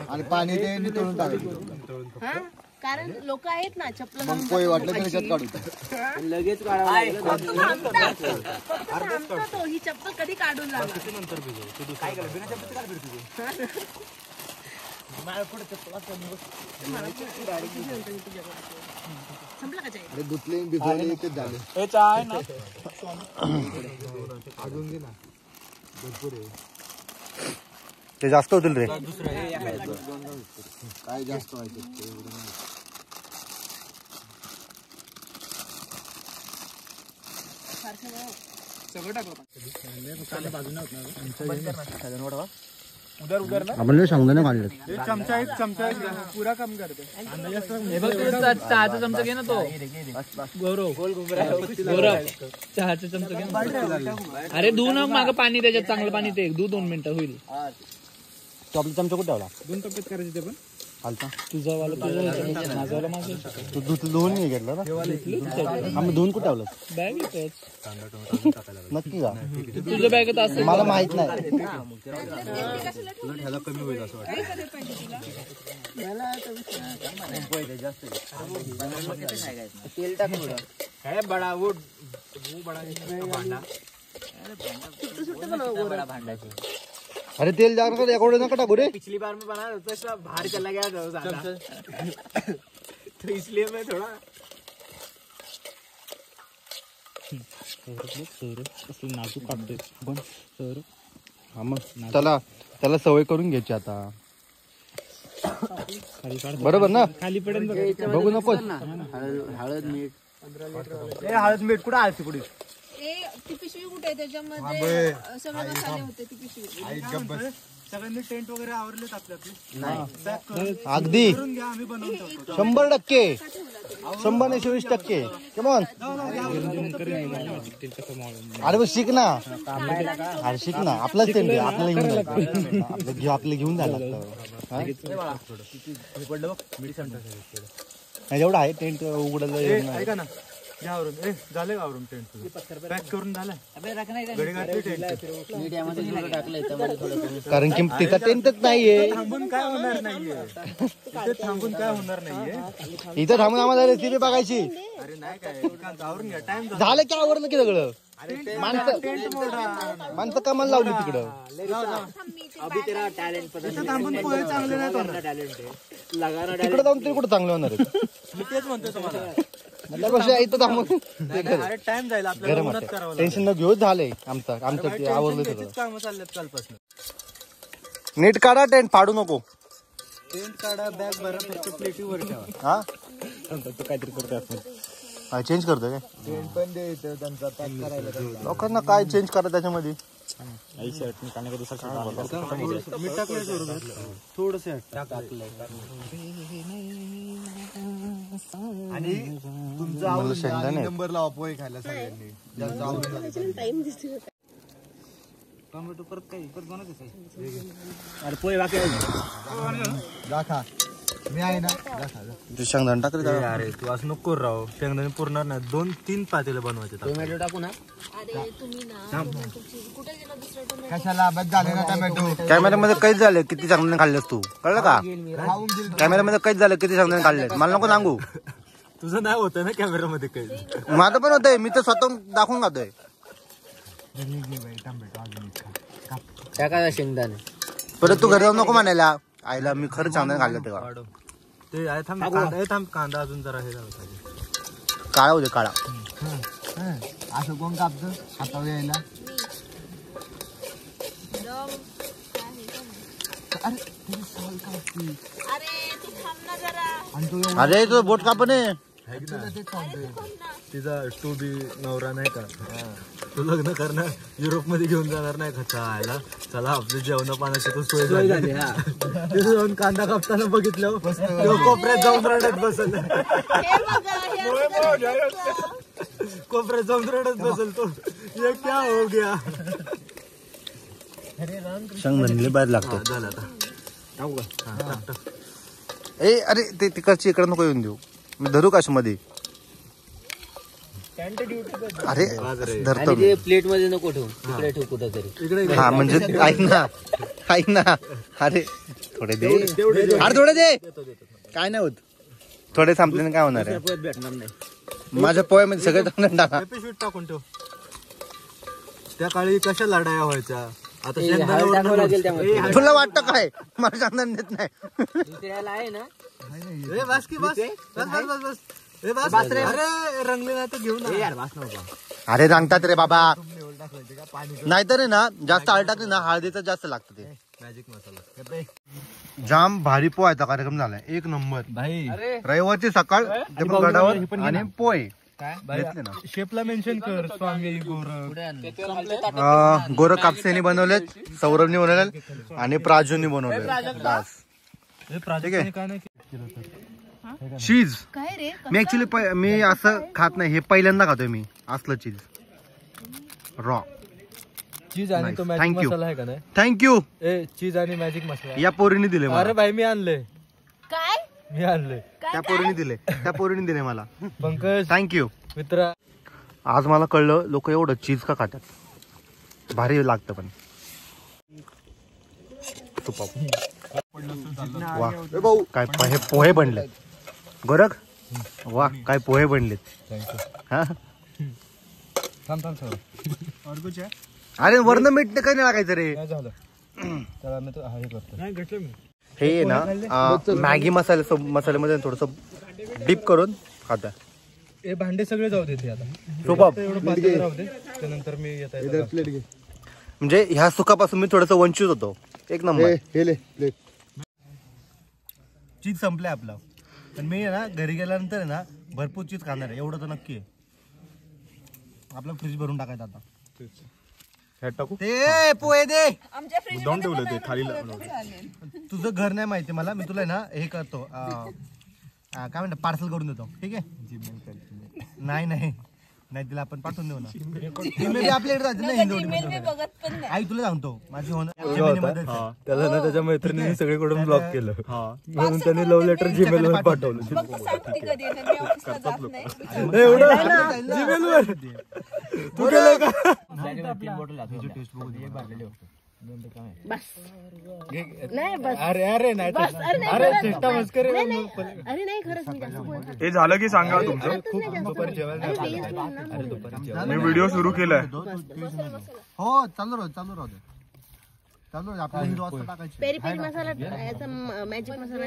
आणि पाणी ते नितळून टाकायचं. कारण लोक आहेत ना चप्पल मग पोहे वाटलं तर त्याच्यात काढू. लगेच काढावं तो ही चप्पल कधी काढून लावणार. अरे धुतले भिजवले एकच झाले. हे चहा आहे ना. अजून घे ना भरपूर आहे. ते जास्त होतील रे. काय जास्त व्हायचं सगळं टाकलं आपण सांगतो ना काढलं. चमचा पुरा काम करते. चहाचा चमचा घे ना तो गौरव. चहाचा चमचा घे. अरे धू ना मागं पाणी त्याच्यात चांगलं पाणी ते 2 मिनिटं होईल. तो आपला चमचा कुठे ठेवला? 2 टप्प्यात करायचे ते पण. हालता तुझा वाला माझा माझं तू धुवून नाही घेतलं ना. आम्ही धुवून कुठे ठेवलं? बॅग नक्की का? तुझ्या बॅगेत असं मला माहित नाही. कमी होईल असं वाटतं. तेल टाक थोडं. है बड़ा वो बड़ा भांडा. बडा भांडाची. अरे तेल जाकर एवढं नका टाकू रे. पिछली बार में बना था बाहर चला गया था ज्यादा तो इसलिए मैं थोड़ा नाजूक काढतोय पण सर. हा मग त्याला सवय करून घ्यायची आता. बरोबर ना. खाली पडेल बघू नकोस. हळद मीठ. हळद मीठ कुठे आहे कुठे? ती पिशवी कुठे आहे? त्याच्यामध्ये सगळे मसाले होते. ती पिशवी सगळ्यांनी टेंट वगैरे आवरलेत आपले आपले. अगदी 100%. 120% कमॉन. अरे मग शिक ना. अरे शिक ना. आपलाच टेंट आहे. आपल्याला घेऊन जायचं. आपलं घेऊन जायला लागतं. जेवढं आहे टेंट उघडायला. ऐका ना झालं आवरून टेंट तुझं पॅक करून झालं गडी घातली टेंट कारण की तिथं टेंटच नाहीये. थांबून काय होणार नाहीये इथे थांबून काय होणार नाहीये. इथं थांबून आम्हाला रेसिपी बघायची. अरे नाही काय आवरून घ्या टाइम झालं की आवरलं की सगळं. माणसं कामाला लावली तिकडं. थांबून पोहे चांगले नाही तिकडे जाऊन तरी कुठं चांगले होणार आहेत. मी तेच म्हणतोय तुम्हाला त्यापेक्षा इथं थांबून टाइम जाईल आपल्याला गरम उन्हात करावं टेन्शन न घेऊ. झालंय आमचं ते आवरलं सगळं. काम चाललेत कालपासून. नीट काढा टेंट फाडू नको. टेंट काढा बॅग भरा फक्त प्लेटीवर ठेवा. हा काहीतरी करतोय आपण चेंज करतोय काय टेंट पण द्यायचं त्यांचा पॅक करायला. लोकांना काय चेंज करा त्याच्यामध्ये. मीठ टाकलं थोडस आणि तुमचं आवडून नंबर लावा पोहे खायला सगळ्यांनी. ज्यांचं आवडून टाइम दिसतो. टोमॅटो परत काही परत बनवायचं. अरे पोहे बाकी जा खा. मी आहे ना. शेंगदाणे टाकले अरे तू असं नको राव. शेंगदाणे पुरणार नाही. 2-3 पातेले बनवायचे. टोमॅटो टाकू ना. अरे तुम्ही ना कुठे गेला दुसरा टोमॅटो? कशाला अभ्यास झाले ना टोमॅटो. कॅमेऱ्यामध्ये काहीच झालं किती शेंगदाणे खाल्लेस तू कळलं का. खाऊन गेल. कॅमेऱ्यामध्ये काहीच झालं किती शेंगदाणे खाल्ले मला नको सांगू. तुझं नाही होतं ना कॅमेरामध्ये काही. माझं पण होतंय. मी तर स्वतः दाखवून खातोय. टाका शेंगदाणे. परत तू घरी जाऊन नको म्हणायला आईला मी खरंच शेंगदाणे खाल्लं तेव्हा. ते आहे थांब कांदा अजून जरा हे झालं पाहिजे. काळा होते काळा. असं कोण कापतं हातावर यायला. अरे तू थांब ना जरा. आणि तो अरे तो बोट कापण आहे. तिचा टू बी नवरा नाही का तू लग्न करणार युरोप मध्ये घेऊन जाणार नाही का. चायला चला आपले जेवण पाण्याची तो सोय झाली. तिथे जाऊन कांदा कापताना बघितलं कोपऱ्यात जाऊन रडत बसल. हे बघा, हे असं कोपऱ्यात जाऊन रडत बसल तो. ये क्या हो गया. शेंगदाणे बाहेर लागतो. झालं आता ए अरे ते तिकडची इकडे नको येऊन देऊ. मी धरू काशमध्ये. अरे धरतो मी. प्लेट मध्ये नको ठेवू. तिकडे ठेवू कुठं तरी. हा म्हणजे ऐक ना. अरे थोडे दे. अरे थोडे दे. काय नाही होत. थोडे संपले काय होणार आहे. भेटणार नाही. माझ्या पोह्यामध्ये सगळं टाकून टाका. स्वीट टाकून ठेव. त्या काळी कशा लढाया व्हायच्या. आता टाकावं लागेल त्यामध्ये. तुला वाटतं काय मला शेंगदाणे देत नाही. दुसऱ्याला आहे ना. अरे रंगले नाही तर घेऊन अरे सांगतात रे बाबा. नाहीतर आहे ना जास्त हळद टाकली ना हळदीचं जास्त लागतं ते. मॅजिक मसाला. जाम भारी पोहायचा कार्यक्रम झालाय. एक नंबर भाई रविवारची सकाळ ते पण गडावर आणि पोहे घेतले ना. शेपला मेन्शन कर. स्वामी गोरख कापसेने बनवलेत, सौरभने बनवलेत आणि प्राजूने बनवले. बस ठीक आहे. चीज काय रे? मी ऍक्च्युली मी असं खात नाही. हे पहिल्यांदा खातोय मी असलं चीज रॉ. चीज आणि तो मॅजिक थँक्यू मसाला आहे का नाही. थँक्यू. चीज आणि मॅजिक मसाला या पोरीने दिले मला. अरे भाई मी आणले. काय मी आणले. त्या पोरीने दिले मला. पंकज थँक्यू मित्रा. आज मला कळलं लोक एवढं चीज का खातात. भारी लागतं पण. तुपा वा काय हे पोहे बनलेत गोरख. वा काय पोहे बनलेत. हा अरे वर्ण मीठ काही नाही लागायचं रे. हे ना मॅगी मसाल्यामध्ये थोडस डीप करून खाता. हे भांडे सगळे जाऊ देते आता. सुपाप राहू दे. त्यानंतर मी येता प्लेट घे. म्हणजे ह्या सुकापासून मी थोडस वंचित होतो. एक नंबर. प्लेट चीज संपलंय आपलं. पण मी ना घरी गेल्यानंतर आहे ना भरपूर चीज खाणार आहे. एवढं तर नक्की आहे. आपलं फ्रीज भरून टाकायचं आता. टाकू ते पोहे दे. आमच्या फ्रीज दोन ठेवलं ते खाली. तुझं घर नाही माहिती मला. मी तुला ना हे करतो काय म्हणतो पार्सल करून देतो. ठीक आहे. नाही नाही तिला आपण पाठवून देऊ ना. आपल्याकडे जाते ना हिंदोडी आई तुला सांगतो माझी त्याला ना त्याच्या मैत्रिणीने सगळीकडून ब्लॉक केलं म्हणून त्याने लव्ह लेटर जीमेल वर पाठवलं. जीमेल वर तू केलं का? हे झालं की सांगा तुमचं. मी व्हिडिओ सुरू केलाय. हो चालू राहू चालू राहू आपल्याला हिरो वाजता टाकायची. पेरी पेरी मसाला याचा मॅजिक मसाला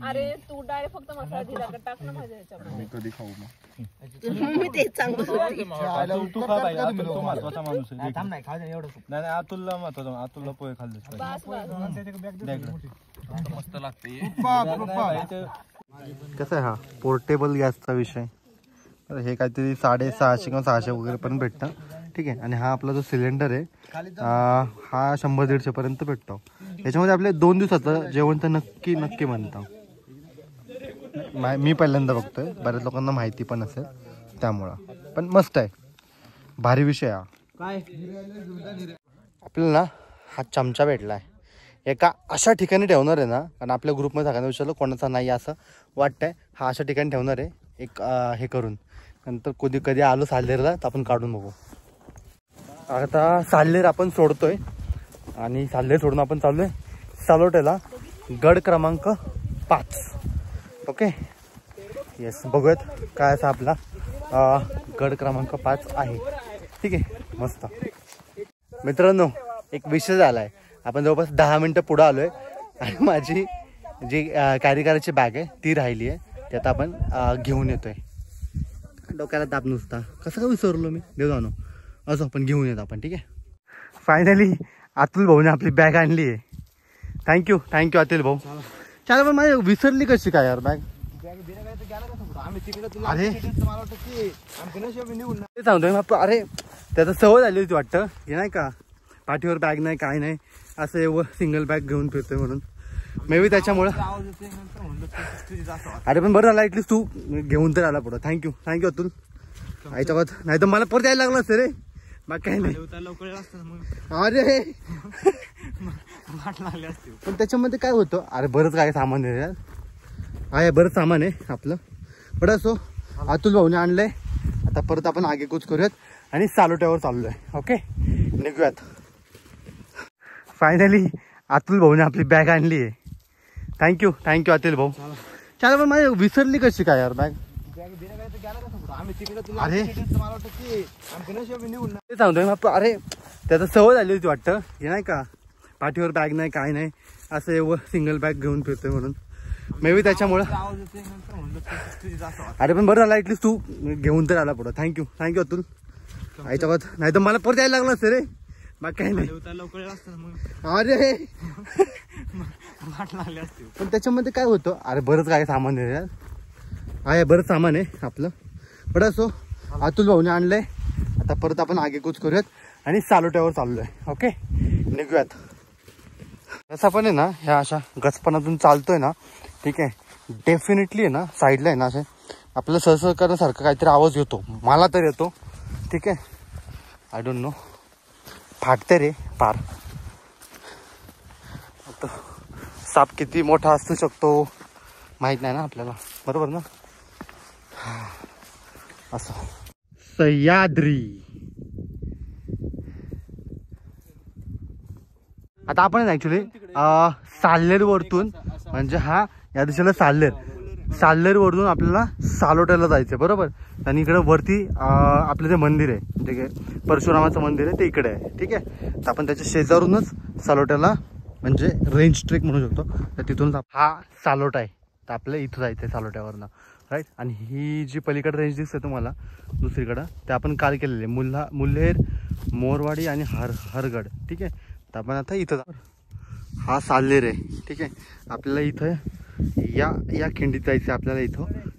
अरे तू डायरेक्ट फक्त मसाला दिला का टाक ना माझ्या ह्याच्यामध्ये. मी कधी खाऊ मग? मी तेच सांगतो. तू खा बाई, अतुल तो महत्वाचा माणूस आहे. थांब नाही खा एवढं. नाही अतुलला महत्वाचा, अतुलला पोहे खाल्ले मस्त लागते. कसं आहे हा पोर्टेबल गॅसचा विषय. हे काहीतरी 650 किंवा 600 वगैरे पर्यंत भेटतं. ठीक आहे. आणि हा आपला जो सिलेंडर आहे हा 100-150 पर्यंत भेटतो. याच्यामध्ये आपले 2 दिवसाचं जेवण तर नक्की बनतं. मी पहिल्यांदा बघतोय, बऱ्याच लोकांना माहिती पण असेल त्यामुळं. पण मस्त आहे, भारी विषय हा. आपल्याला हा चमचा भेटला आहे. एका अशा ठिकाणी ठेवणार आहे ना, कारण आपल्या ग्रुपमध्ये सगळ्यांना विचारलं कोणाचा नाही असं वाटतंय. हा अशा ठिकाणी ठेवणार आहे एक हे करून. नंतर कधी आलो साल्हेरला तर आपण काढून बघू. आता साल्हेर आपण सोडतोय आणि साल्हेर सोडून आपण चालू आहे सालोट्याला, गड क्रमांक 5. ओके येस, बघूयात काय असा आपला गड क्रमांक 5 आहे. ठीक आहे, मस्त. मित्रांनो एक विषय झाला आहे. आपण जवळपास 10 मिनटं पुढं आलो आहे आणि माझी जी कॅरी करायची बॅग आहे ती राहिली आहे. ते आता आपण घेऊन येतोय. डोक्याला ताप नुसता, कसं काय विसरलो मी, देव जाणो. असं आपण घेऊन येतो आपण. ठीक आहे. फायनली अतुल भाऊने आपली बॅग आणली आहे. थँक्यू अतुल भाऊ. चला पण माझी विसरली कशी काय यार बॅग. अरे सांगतोय अरे त्याचा सवय झाली होती वाटतं, हे नाही का पाठीवर बॅग नाही काय नाही असं एवढं सिंगल बॅग घेऊन फिरतोय म्हणून मे बी त्याच्यामुळं. अरे पण बरं झालं ॲटलीस्ट तू घेऊन तर आला पुढं. थँक्यू अतुल. आईच्या बात नाही तर मला परत यायला लागलं असतं रे. मग काही नाही. अरे पण त्याच्यामध्ये काय होतं, अरे बरंच काय सामान आहे यार. आहे बरंच सामान आहे आपलं. बरं असो, अतुल भाऊने आणलंय. आता परत आपण आगेकूच करूयात आणि सालोट्यावर चाललोय. ओके निघूयात. फायनली अतुल भाऊने आपली बॅग आणली आहे. थँक्यू अतुल भाऊ. चला पण माझी विसरली कशी काय यार बॅग. अरे सांगतोय अरे त्याचा सवय झाली होती वाटतं, हे नाही का पाठीवर बॅग नाही काय नाही असं एवढं सिंगल बॅग घेऊन फिरतोय म्हणून मे बी त्याच्यामुळं. अरे पण बरं झालं ॲटलीस्ट तू घेऊन तर आला पुढं. थँक्यू अतुल. आईच्या बात नाही तर मला परत यायला लागलं असतं रे. मग काही नाही. अरे पण त्याच्यामध्ये काय होतं, अरे बरंच काय सामान आहे यार. आहे बरंच सामान आहे आपलं. बरं असो, अतुल भाऊने आणलंय. आता परत आपण आगेकूच करूयात आणि सालोट्यावर चाललोय. ओके निघूयात. जसं आपण आहे ना ह्या अशा गचपणातून चालतोय ना, ठीक आहे, डेफिनेटली आहे ना साईडला आहे ना असे आपल्याला सहसह करण्यासारखं काहीतरी आवाज येतो. मला तर येतो. ठीक आहे, आय डोंट नो. फाटते रे पार. आता साप किती मोठा असू शकतो माहित नाही ना आपल्याला, बरोबर ना. असं सह्याद्री. आता आपण ऍक्च्युली साल्हेर वरतून म्हणजे हा या दिशेला साल्हेर वरून आपल्याला सालोट्याला जायचं बरोबर. आणि इकडे वरती आपलं जे मंदिर आहे म्हणजे परशुरामाचं मंदिर आहे ते इकडे आहे. ठीक आहे, तर आपण त्याच्या शेजारूनच सालोट्याला म्हणजे रेंज ट्रेक म्हणू शकतो. तर तिथून हा सालोटा आहे, तर आपल्याला इथं जायचं आहे सालोट्यावरनं, राईट. आणि ही जी पलीकडे रेंज दिसते तुम्हाला दुसरीकडं, ते आपण काल केलेले आहे मुल्हेर, मोरवाडी आणि हरगड. ठीक आहे, तर आपण आता इथं हा साल्हेर आहे. ठीक आहे, आपल्याला इथं या खिंडीत जायचं आहे आपल्याला.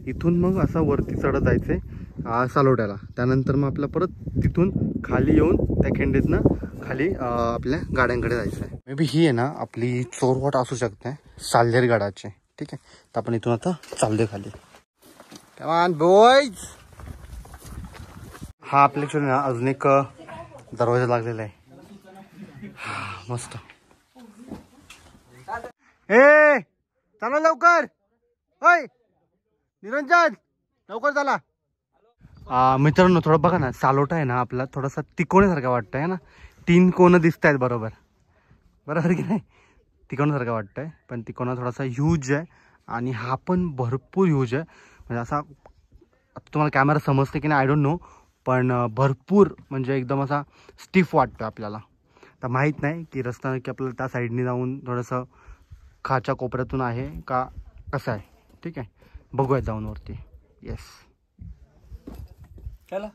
इथून मग असं वरती चढत जायचं आहे सालोट्याला. त्यानंतर मग आपल्याला परत तिथून खाली येऊन त्या खिंडीतनं खाली आपल्या गाड्यांकडे जायचं आहे. मे बी ही आहे ना आपली चोरवाट असू शकते साल्हेर गडाची. ठीक आहे, तर आपण इथून आता चाललोय खाली. Come on boys. हा आपल्याकडे ना अजून एक दरवाजा लागलेला आहे. मस्त. ए चला लवकर. होय निरंजन लवकर चला. मित्रांनो थोडं बघा ना, सालोटा आहे ना आपला थोडासा तिकोण्यासारखा वाटतंय ना. 3 कोण दिसत आहेत बरोबर बरोबर की नाही. तिकोणासारखा वाटतंय पण तिकोणा थोडासा ह्यूज आहे आणि हा पण भरपूर ह्यूज आहे. म्हणजे असा तुम्हाला कॅमेरा समजते की नाही आय डोंट नो, पण भरपूर म्हणजे एकदम असा स्टिफ वाटतो आपल्याला. तर माहीत नाही की रस्ता की आपल्याला त्या साईडने जाऊन थोडंसं खाच्या कोपऱ्यातून आहे का कसं आहे. ठीक आहे बघूया जाऊन वरती. येस चला.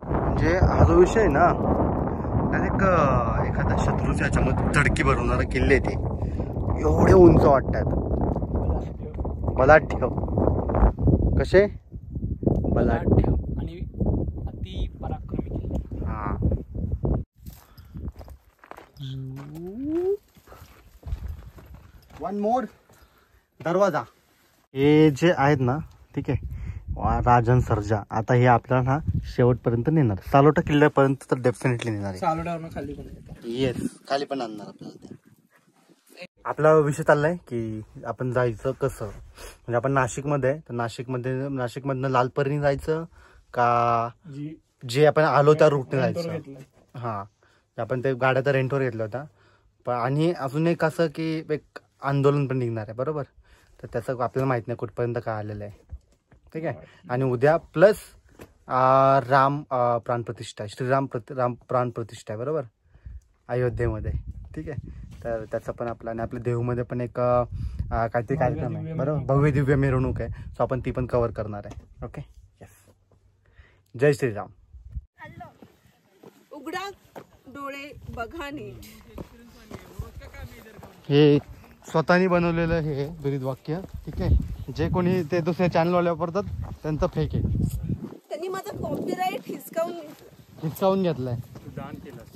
म्हणजे हा जो विषय आहे ना डायरेक्ट एखाद्या शत्रूच्या ह्याच्यामध्ये धडकी भरवणारे किल्ले ते एवढे उंच वाटतात. बलाढ्य कसे बलाढ्य आणि अति पराक्रमी किल्ले. हा. वन मोर दरवाजा हे जे आहेत ना ठीक आहे राजन सर्जा. आता हे आपल्याला ना शेवटपर्यंत नेणार. सालोटा किल्ल्यापर्यंत तर डेफिनेटली नेणार आहे. सालोटावरून खाली पण येतात. येस खाली पण आणणार आपल्याला. आपला विषय चाललाय की आपण जायचं कसं. म्हणजे आपण नाशिकमध्ये आहे तर नाशिकमधनं लालपरीने जायचं का जे आपण आलो त्या रूटने जायचं. हां आपण ते गाड्या तर रेंटवर घेतल्या होत्या पण आणि अजून एक असं की एक आंदोलन पण निघणार आहे बरोबर. तर त्याचं आपल्याला माहित नाही कुठपर्यंत काय आलेलं आहे. ठीक आहे. आणि उद्या प्लस राम प्राणप्रतिष्ठा श्रीराम प्राणप्रतिष्ठा आहे बरोबर अयोध्येमध्ये. ठीक आहे. तर त्याचं पण आपलं आणि आपल्या देहूमध्ये पण एक काहीतरी कार्यक्रम आहे बरोबर. भव्य दिव्य मिरवणूक आहे. सो आपण ती पण कव्हर करणार आहे. Okay yes. जय श्रीराम. उघडा डोळे बघा नीट. हे स्वतःनी बनवलेलं हे ब्रीद वाक्य. ठीक आहे. जे कोणी ते दुसऱ्या चॅनलवाले वापरतात त्यांचं फेक आहे. त्यांनी माझा कॉपीराईट हिसकावून घेतलाय.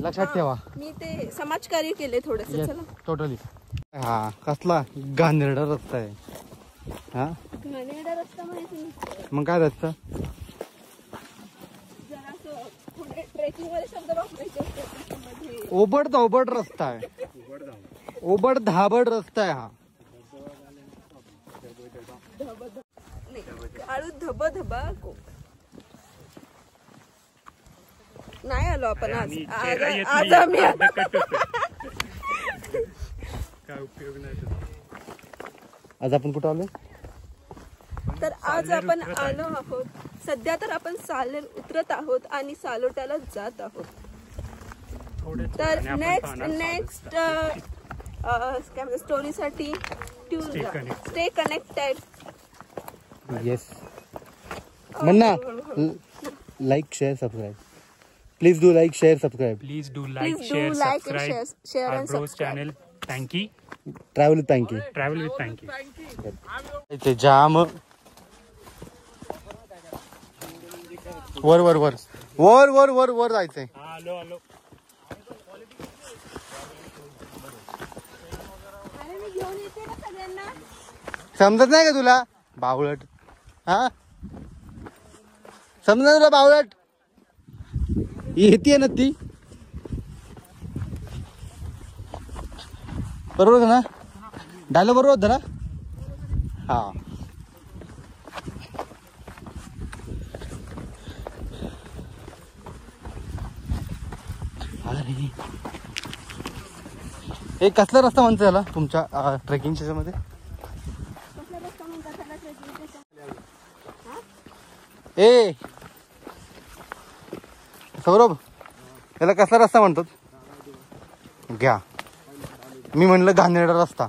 लक्षात ठेवा. मी ते समाजकार्य केले थोडंसं. चला टोटली. हा कसला घाणेरडा रस्ता आहे. हा घाणेरडा रस्ता माहिती नाही मग काय रस्ता जरासं पुढे ट्रेकिंग मध्ये शब्द वापरायचे असतात. ओबड धाबड रस्ता आहे. ओबड धाबड रस्ता आहे हा. काळू धब धबा नाही आलो आपण आज आम्ही आज आपण कुठं आलो. तर आज आपण आलो आहोत. सध्या तर आपण सालेर उतरत आहोत आणि सालोट्याला जात आहोत. तर नेक्स्ट स्टोरीसाठी स्टे कनेक्टेड. येस म्हणा like share subscribe. Please do like share subscribe. Please do Please like, do share, like and subscribe share our and bros subscribe. channel. Thank you. Travel with Panky. Travel with thank you. ते जाम वर वर वर वर वर वर वर जायचंय. Hello, hello. समजत नाही का तुला बावळट. हा समजा तुला बावळट येते ना ती बरोबर ना. डायलॉग बरोबर होता ना. हा अरे एक कसला रस्ता म्हणतो त्याला तुमच्या ट्रेकिंगच्या मध्ये. ए सौरभ याला कसला रस्ता म्हणतात. घ्या मी म्हणलं घाणेरडा रस्ता.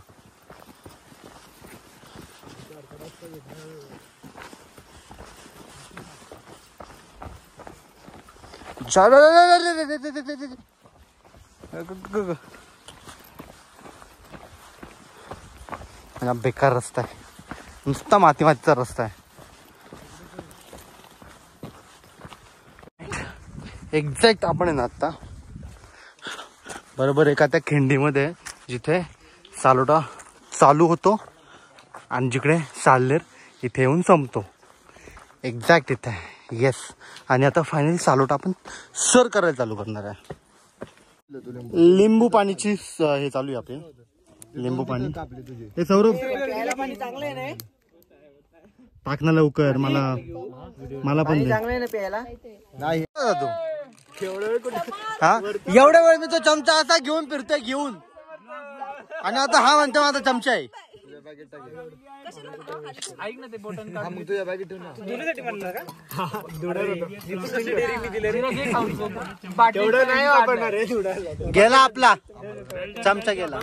बेकार रस्ता आहे. नुसता माती मातीचा रस्ता आहे. एक्झॅक्ट आपण आहे ना आता बरोबर एका त्या खिंडीमध्ये जिथे सालोटा चालू होतो आणि जिकडे साल्लेर इथे येऊन संपतो. एक्झॅक्ट इथे येस. आणि आता फायनली सालोटा आपण सर करायला चालू करणार आहे. लिंबू पाणीची हे चालू आहे आपले. लिंबू पाणी हे सौरभ टाक ना लवकर. मला पण नाही. हा एवढ्या वेळ मी तो चमचा असा घेऊन फिरतोय घेऊन. आणि आता हा म्हणतो माझा चमचा आहे. ऐक ना ते बोटन तुझ्या बॅगेत ठेव ना. गेला आपला चमचा गेला.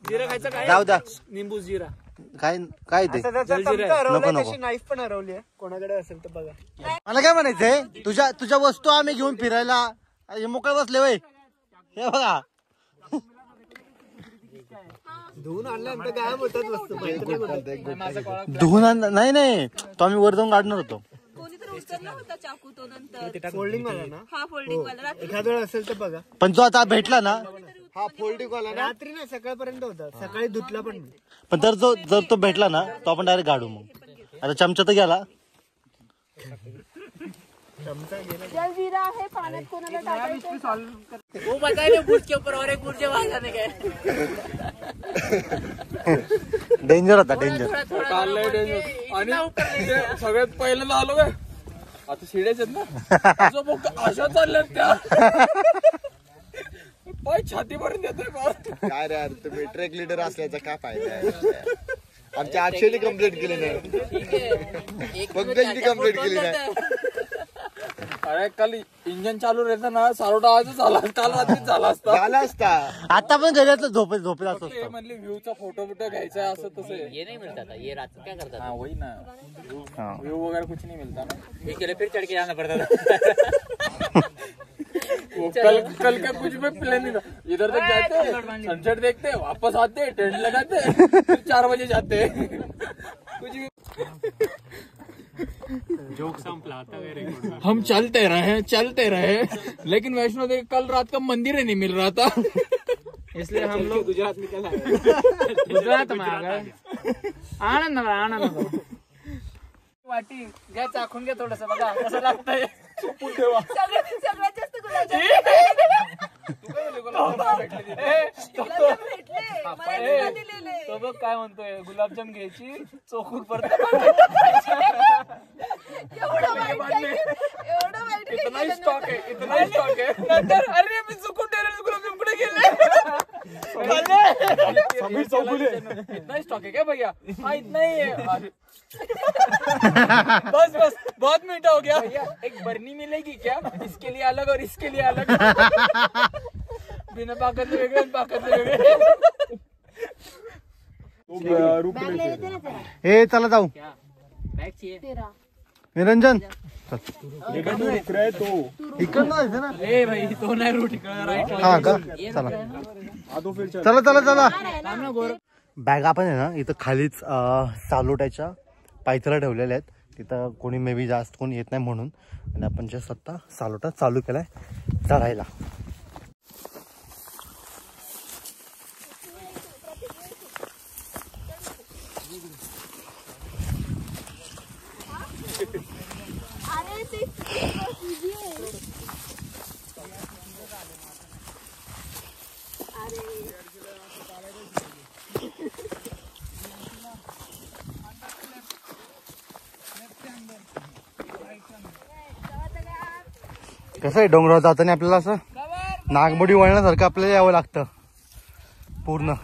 जिरा खायचं काय? जाऊ द्या. निंबू जिरा काय काय ते नको नको. नाईफ पण हरवली आहे. कोणाकडे असेल तर बघा. मला काय म्हणायचंय तुझ्या वस्तू आम्ही घेऊन फिरायला हे मोकळे बसले वय. हे बघा धुवून आणल्यानंतर गायब होतात वस्तू. धुवून नाही तो आम्ही वर जाऊन काढणार होतो. कोणीतरी उचलला होता चाकू तो नंतर. फोल्डिंग वाला ना. हा फोल्डिंग वाला. एखाद वेळ असेल तर बघा. पण तो आता भेटला ना. हा फोल्डिंग वाला रात्री ना सकाळपर्यंत होता. सकाळी धुतला पण नाही. पण जर तो भेटला ना तो आपण डायरेक्ट काढू. मग आता चमचा तर गेला. जलजीरा आहे पाण्यात कोणाला टाकायचं. वो बताइए बुर्ज के ऊपर और एक बुर्ज जाने का. डेंजर होता डेंजर. आणि सगळ्यात पहिल्यांदा आलो काय आता शिड्याच आहेत ना. अशा चालल्यात त्या पाय छातीपर्यंत येतोय. काय रे यार तुम्ही ट्रॅक लिडर असल्याचा काय फायदा आहे. आमच्या 800 कंप्लीट केली नाही. पंकजनी कंप्लीट केली नाही. अरे काल इंजन चालू राहायचं ना. सारोटा आजच झाला. काल रात्रीच झाला असता. आता पण घरात झोपेत असतो. म्हणले व्ह्यूचा फोटो घ्यायचा असं तसं. ये नहीं मिलता था. ये रात को क्या करता था? हाँ वही ना. व्यू वगैरह कुछ नहीं मिलता ना. ये के लिए फिर चढ़ के जाना पड़ता था. कल का कुछ भी प्लान नहीं था. इधर तक जाते सनसेट देखते वापस आते टेंट लगाते फिर 4 बजे जाते. कुछ भी जोक संपला आता. हम चलते रहे लेकिन वैष्णो देवी कल रात का मंदिर ही नहीं मिल रहा था. इसलिए हम लोग गुजरात निकल आए. गुजरात में आ गए. आनंद वाटी घ्या चाखून घ्या थोडस बघा कसं लागतंय. सगळ्यात जास्त गुलाबजाम भेटले. तो बघ काय म्हणतोय. गुलाबजाम घ्यायची चोखून परत. एवढं वाईट इतना स्टॉक आहे. नंतर अरे मी चुकून ठेवलेले गुलाबजाम कुठे गेले. इतना स्टॉक है क्या भैया? हाँ इतना ही है. बस बहुत मीठा हो गया. भैया एक बर्नी मिलेगी क्या? इसके लिए अलग और इसके लिए अलग. बिना पाकत वेगळे पाकत वेगळे. हे चला जाऊ. निरंजन इकडनं इकडनं जायचं ना. ए भाई तो नाही रूट इकडे. हा का चला. बॅग आपण आहे ना इथं खालीच सालोट्याच्या पायथ्याला ठेवलेल्या आहेत. तिथं कोणी मे बी जास्त कोणी येत नाही म्हणून. आणि आपण जस्ट आता सालोटा चालू केलाय चढायला. कसं आहे डोंगरावर जाताना आपल्याला असं नागमोडी वळण्यासारखं आपल्याला यावं लागतं पूर्ण.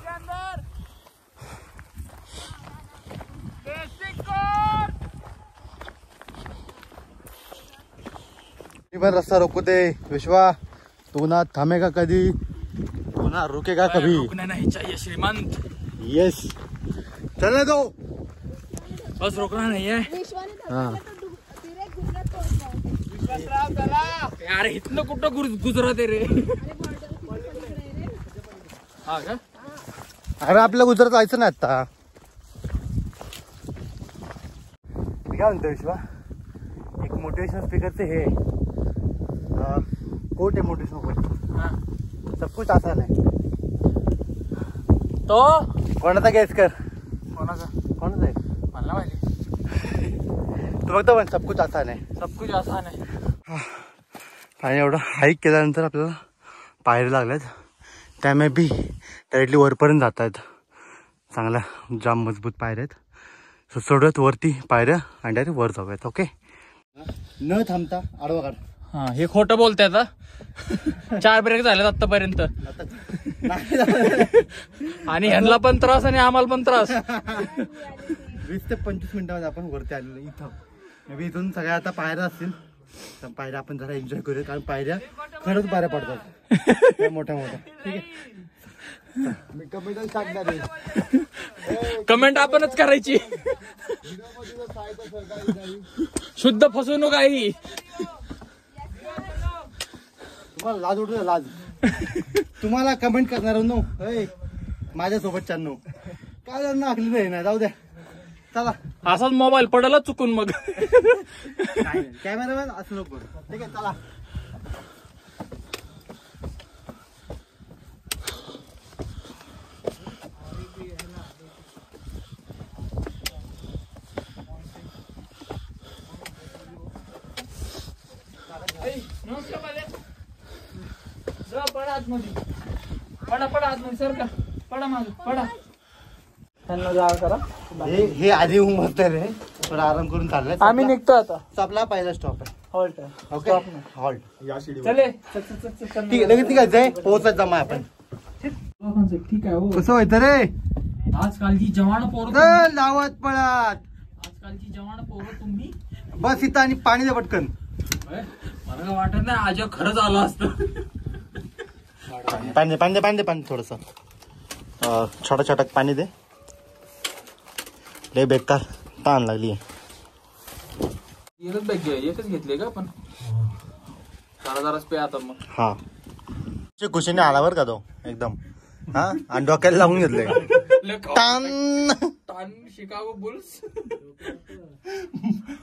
पण रस्ता रोको दे विश्वा. तू ना थांबेगा कधी तू ना रुकेगा कभी. रुकना नहीं चाहिए श्रीमंत. यस चलने दो. बस रोकना नहीं है. हाँ यार इथनं कुठं गुजरात रे. हा का? अरे आपल्याला गुजरात जायचं नाही आता. मी काय म्हणतो विश्वा एक मोटिवेशनल स्पीकरचे हे कोट आहे मोटिवेशनल कोट. सब कुछ आसान आहे. तो कोणाचा गॅस कर. कोणाचा आहे मला माहिती. तो फक्त पण सब कुछ आसान आहे. सब कुछ आसान आहे. आणि एवढं हाईक केल्यानंतर आपल्याला पायऱ्या लागल्यात. त्यामुळे बी डायरेक्टली वरपर्यंत जात आहेत. चांगल्या जाम मजबूत पायऱ्या आहेत. सो सोडूयात वरती पायऱ्या आणि डायरेक्ट वर जाऊयात. ओके. न थांबता आडवा काढ. हा हे खोटं बोलते आता. 4 ब्रेक झालेत आतापर्यंत आणि ह्यांना पण त्रास आणि आम्हाला पण त्रास. 20 ते 25 मिनिटांमध्ये आपण वरती आलेलो इथं. मे बी इथून सगळ्या आता पायऱ्या असतील तर पायऱ्या आपण जरा एन्जॉय करूया. कारण पायऱ्या खरंच पायऱ्या पडतात मोठ्या मोठ्या. ठीक आहे. मी कमेंट टाकणार आहे. कमेंट आपणच करायची. शुद्ध फसवणूक आहे. तुम्हाला लाज उठू लाज. तुम्हाला कमेंट करणार नो माझ्यासोबत चांनो काय त्यांना आखली नाही ना. जाऊ द्या. चला असाच मोबाईल पडायला चुकून मग. कॅमेरामॅन असं नको. ठीक आहे. चला. पडा आतमध्ये. पडा आतमध्ये सर का. पडा माग पडा. त्यांना जागा करा. हे आधी उमरत रे. थोडा आराम करून चाललाय. आम्ही निघतो आता. आपला पहिला स्टॉप आहे. हॉल्ट. ओके. हॉल्ट. चले. ठीक आहे. लगेच ठीक आहे. पोहोचत जमा आपण. ठीक आहे. हो कसं व्हायचं रे. आजकालची जवान पोरं. लावत पळत. आजकालची जवान पोरं तुम्ही. बस इथं आणि पाणी दे पटकन. मला काय वाटत नाही आज खरंच आलं असतं. पाणी थोडस छोटा छोटा पाणी दे. लय बेकार ताण लागली. एकच घेतले का पण जरा पे आता मग. हा खुशीने आला बर का तो एकदम. हा आणि डोक्याला लावून घेतले. टान शिकागो बुल्स.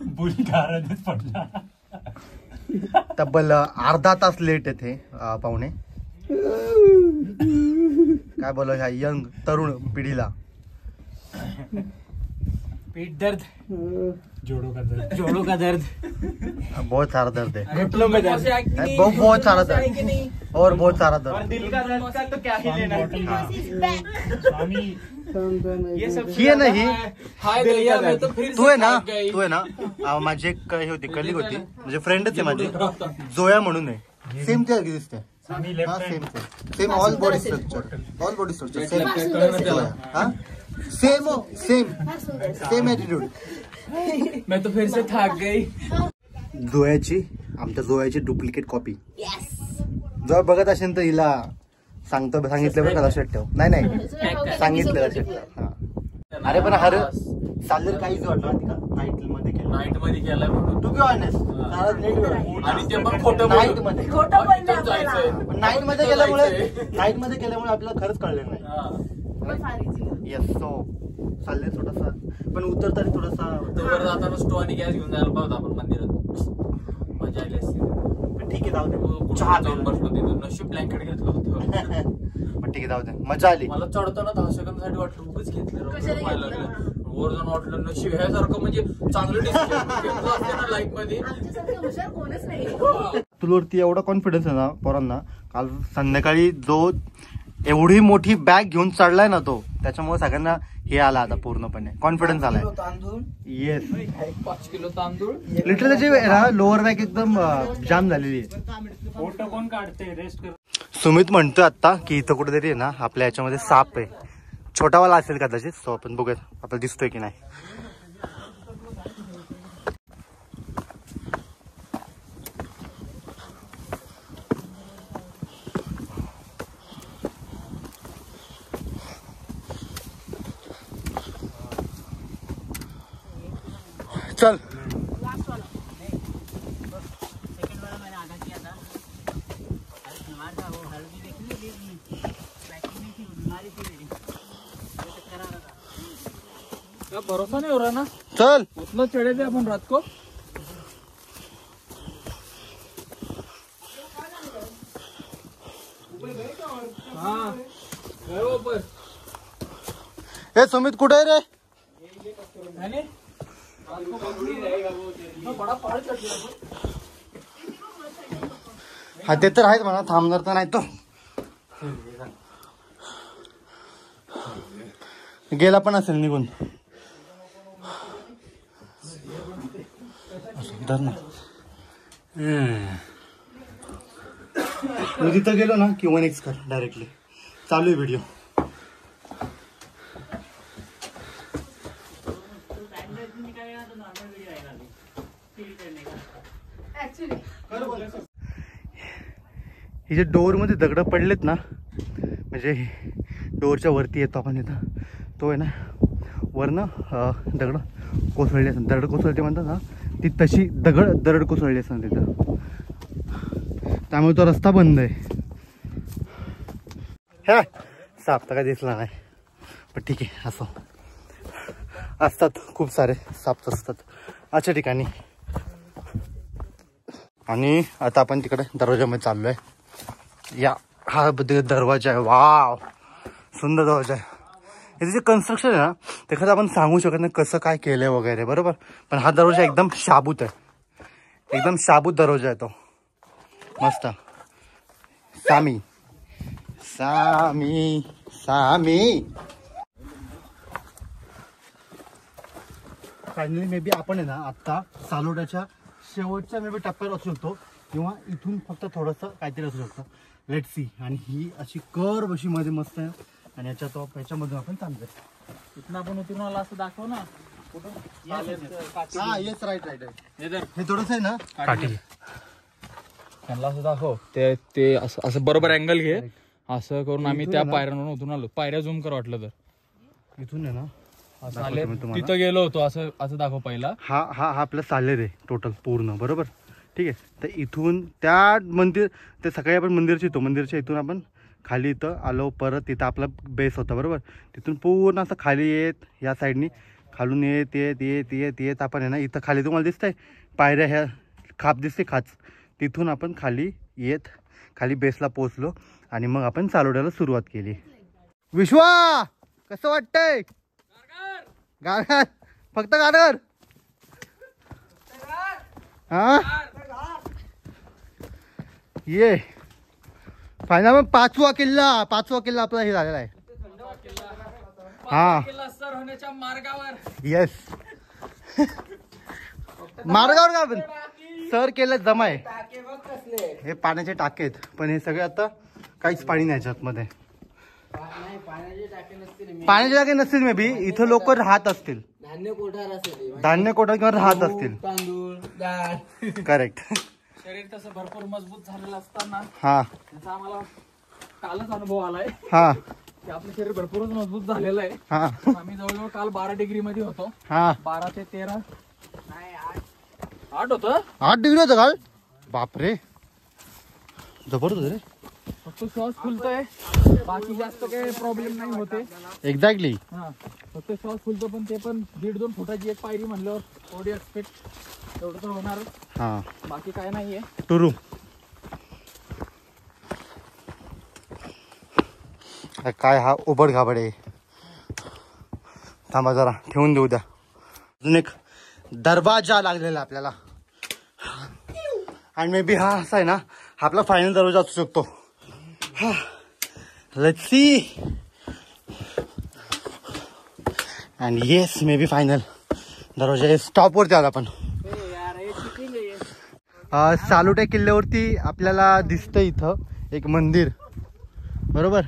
बुल गारच पडला. तब्बल अर्धा तास लेट येते पाहुणे. काय बोल ह्या यंग तरुण पिढीला. पेट दर्द. जोड़ों का दर्द. बहुत सारा दर्द है. घुटनों में दर्द. बहुत सारा दर्द और बहुत सारा दर्द. और दिल का दर्द का तो क्या ही लेना. ये सब ये नहीं. तू आहे तो ना माझी एक हे होती कलिग होती म्हणजे फ्रेंडच आहे माझी. जोया म्हणून आहे. सेम ते दिसते. Same all body structure same attitude. मैं तो फिर से थक गई. आमच्या जोयाची डुप्लिकेट कॉपी. जर बघत असेल तर हिला सांगितलं बरं का लक्षात ठेव. नाही सांगितलं लक्षात ठेव. अरे पण हर सालर काहीच वाटलं का नाईट मध्ये केलाय म्हणून. टू बी ऑनेस्ट आणि ते पण खोटं नाईट मध्ये केल्यामुळे आपल्याला खरंच कळलं नाही. येस. सो चाललंय थोडासा पण उतरताना थोडासा वर जाताना स्टो आणि गॅस घेऊन जायला पाहतो आपण मंदिरात. मजा आली असती. पण ठीक आहे जाऊ दे. चहा जाऊन बसलो तिथून. नशीब ब्लँकेट घेतलं होतं. पण ठीक आहे जाऊ दे. मजा आली. मला चढताना 10 सेकंदसाठी वाटलं उगच घेतलं. वर जाऊन वाटलं नशीब ह्यासारखं म्हणजे चांगलं डिसिजन लाईफ मध्ये. तुलावरती एवढा कॉन्फिडन्स आहे ना पोरांना. काल संध्याकाळी जो एवढी मोठी बॅग घेऊन चढलाय ना तो त्याच्यामुळे सगळ्यांना हे आला आता पूर्णपणे कॉन्फिडन्स आलाय. येस. 5 किलो तांदूळ. लिटरली त्याची लोअर बॅग एकदम जाम झालेली आहे. फोटो कोण काढते. रेस्ट कर. सुमित म्हणतोय आता की इथं कुठेतरी आहे ना आपल्या याच्यामध्ये साप आहे. छोटावाला असेल कदाचित. सो आपण बघूयात आपल्याला दिसतोय की नाही. चल. भरोसा नहीं हो रहा ना. चल. उतना चढ़े थे अपन रात को. हाँ गए ऊपर. हे सुमित कुठे आहे रे. हा ते तर आहेच म्हणा, थांबणार तर नाही तो. गेला पण असेल निघून. धर ना. तिथं गेलो ना की 1x कर डायरेक्टली. चालू आहे व्हिडिओ. हे जे डोअर मध्ये दगड पडलेत ना, म्हणजे डोअरच्या वरती येतो आपण इथं, तो आहे ना वरनं दगड कोसळले असतात. दगड कोसळते म्हणतात ना, ती तशी दरड कोसळली असतात तिथं. त्यामुळे तो रस्ता बंद आहे. हा साप तर काय दिसला नाही, पण ठीक आहे. असं असतात, खूप सारे साप असतात अशा ठिकाणी. आणि आता आपण तिकडे दरवाजामध्ये चाललो आहे. हा दरवाजा आहे. वाव, सुंदर दरवाजा आहे. याचं जे कन्स्ट्रक्शन आहे ना, ते खरं आपण सांगू शकत नाही कसं काय केलंय वगैरे, बरोबर. पण हा दरवाजा एकदम शाबूत आहे, एकदम शाबूत दरवाजा आहे तो. मस्त. Sami Sami Sami. Finally may be आपण आहे ना आता सालोड्याच्या शेवटच्या मे बी टप्प्यावर असू शकतो, किंवा इथून फक्त थोडंसं काहीतरी असू शकतं. Let's see. आणि ही अशी कर्व अशी मध्ये मस्त आहे. आणि याच्यामधून आपण चालतोय. इथून आपण उतरून आला असं दाखव ना. हा येस, राईट. हे थोडंसं आहे ना काठी. त्यांना असं दाखव. ते असं बरोबर अँगल घे. असं करून आम्ही त्या पायऱ्यांवरून उतरून आलो. पायऱ्या झूम कर वाटलं तर. इथून आहे ना तिथं गेलो होतो. असं दाखव पहिला. हा आपलं सालेर आहे टोटल पूर्ण, बरोबर. ठीक आहे. तर इथून त्या मंदिर, ते सकाळी आपण मंदिरच्या इथून आपण खाली इथं आलो. परत तिथं आपला बेस होता, बरोबर. तिथून पूर्ण असं खाली येत या साईडनी खालून येत आपण आहे ना इथं खाली तुम्हाला दिसतंय पायऱ्या, ह्या खाप दिसते खाच, तिथून आपण खाली येत खाली बेसला पोचलो. आणि मग आपण चालोड्याला सुरुवात केली. विश्वा, कसं वाटतंय? गारगार, फक्त गारगार. हा ये फायनल पाचवा किल्ला आपला हे झालेला आहे. हा सर होण्याच्या मार्गावर. येस. मार्गावर का आपण सर केलं जमाय. हे पाण्याचे टाके आहेत, पण हे सगळे आता काहीच पाणी नाही याच्यामध्ये. पाण्याचे टाके नसतील मे बी. इथं लोक राहत असतील, धान्य कोठार किंवा राहत असतील. करेक्ट. शरीर तसं भरपूर मजबूत झालेलं असताना हा त्याचा आम्हाला कालच अनुभव आलाय. हा की आपलं शरीर भरपूरच मजबूत झालेलं आहे. हा आम्ही जवळजवळ काल 12 डिग्री मध्ये होतो. हा 12 ते 13 8 होतं. 8 डिग्री होतं काल. बापरे, जबरदस्त रे. फक्त श्वास फुलतोय, बाकी जास्त काही प्रॉब्लेम नाही होते. एक्झॅक्टली. हा फक्त श्वास फुलतो, पण ते पण 1.5-2 फुटाची एक पायरी म्हणल्यावर थोडी एक्सपेक्ट तेवढं तर होणार. हा बाकी काय नाहीये. टुरू काय हा उबड घाबड आहे. थांबा जरा ठेवून देऊ द्या. अजून एक दरवाजा लागलेला आपल्याला. आणि मे बी हा असा आहे ना, हा आपला फायनल दरवाजा असू शकतो. Let's see. And yes, may be final दरवाजा. स्टॉप वरती आला आपण. सालोट्या किल्ल्यावरती आपल्याला दिसतं इथं एक मंदिर, बरोबर.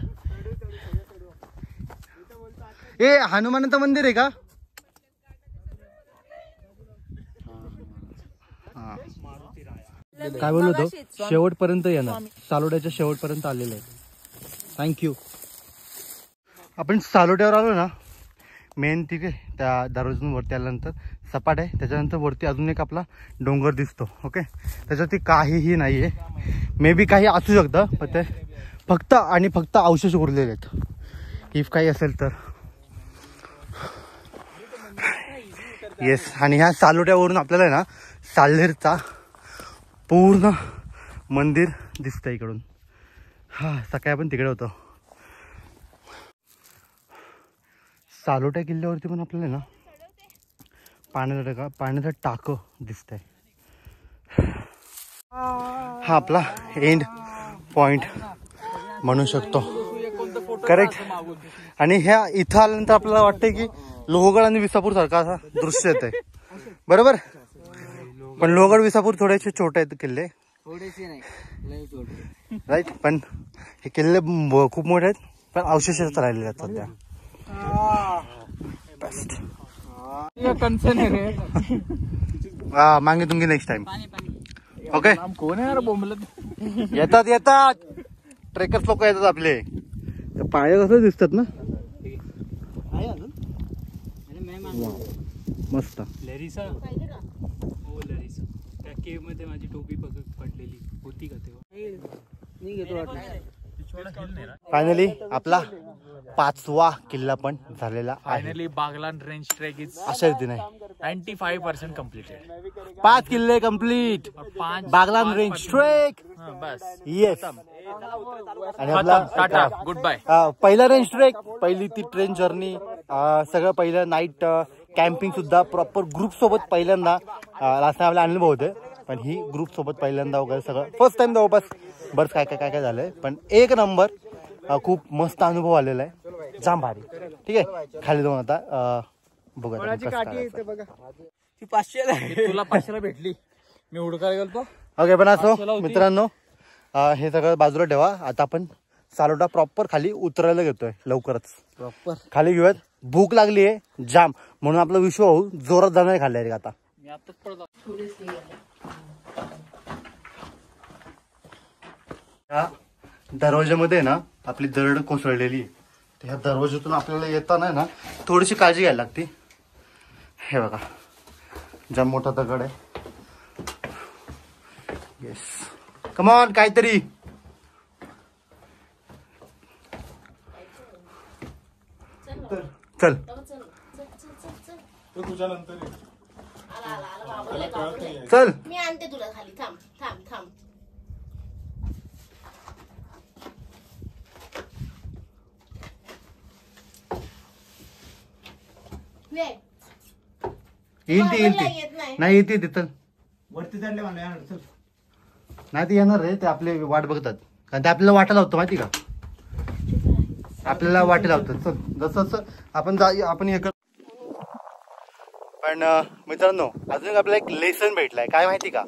ए हनुमानाचं मंदिर आहे का? काय बोललो होतो, शेवटपर्यंत येणार. सालोट्याच्या शेवटपर्यंत आलेलं आहे. थँक्यू. आपण सालोट्यावर आलो ना, मेन तिथे त्या दरवाजातून वरती आल्यानंतर सपाट आहे. त्याच्यानंतर वरती अजून एक आपला डोंगर दिसतो. ओके, त्याच्यावरती काहीही नाही आहे. मे बी काही असू शकतं, पण ते फक्त आणि फक्त अवशेष उरलेले आहेत. इफ काही असेल तर. येस. आणि ह्या सालोट्यावरून आपल्याला ना साल्हेरचा पूर्ण मंदिर दिसतं इकडून. हा सकाळी आपण तिकडे होतो. सालोट्या किल्ल्यावरती पण आपल्याला ना पाण्याचं टाक दिसतंय. हा आपला एंड पॉइंट म्हणू शकतो. करेक्ट. आणि ह्या इथं आल्यानंतर आपल्याला वाटतंय की लोहगड आणि विसापूर सारखा असा दृश्य येत आहे. बरोबर. पण लोहगड विसापूर थोडेसे छोटे आहेत किल्ले, राईट. पण हे किल्ले खूप मोठे आहेत, पण अवशेषच राहिलेले आहेत सध्या. बेस्ट. मागे तुमची नेक्स्ट टाइम. ओके. कोण आहे बोंबलत? येतात ट्रेकर्स लोक येतात आपले. पाय कसं दिसतात ना. मस्त. लॅरिसा. हो लॅरिसा. त्या केव मध्ये माझी टोपी पडलेली होती का तेव्हा? फायनली आपला 5वा किल्ला पण झालेला आहे. Finally Baglan range trek is अशा रीतीने 95% कम्प्लीटेड. 5 किल्ले कम्प्लीट. Baglan range trek. बस. येस. आणि आपला टाटा गुड बाय. पहिला रेंज ट्रेक, पहिली ती ट्रेन जर्नी, सगळं पहिलं नाईट कॅम्पिंग सुद्धा प्रॉपर ग्रुप सोबत पहिल्यांदा. लास्ट टाइम आपला अनुभव होते, पण ही ग्रुप सोबत पहिल्यांदा वगैरे सगळं फर्स्ट टाइम जवळपास. बरंच काय झालंय, पण एक नंबर. खूप मस्त अनुभव आलेला आहे. जाम भारी. ठीक आहे. खाली जाऊन आता बघा. तुला 500ला भेटली, मी हुडकायला गेलतो. ओके. पण असो मित्रांनो, हे सगळं बाजूला ठेवा. आता आपण सालोटा प्रॉपर खाली उतरायला घेतोय लवकरच. प्रॉपर खाली घेऊयात. भूक लागली आहे जाम, म्हणून आपला विश्व होऊ जोरात जाणार खाल्लाय आता. ह्या दरवाज्यामध्ये ना आपली दरड कोसळलेली आहे. ह्या दरवाज्यातून आपल्याला येताना ना थोडीशी काळजी घ्यायला लागते. हे बघा, जाम मोठा दगड आहे. येस. कम ऑन, काहीतरी. चल. चल मी आणते तुला खाली. थांब. येईल नाही येते तिथं वरती चढले मला. नाही ते येणार रे, ते आपले वाट बघतात. कारण ते आपल्याला वाटा लावतो माहिती का. आपल्याला वाटे लावतात. चल जसं आपण हे कर. पण मित्रांनो, अजून आपल्याला एक लेसन भेटलाय. काय माहिती का,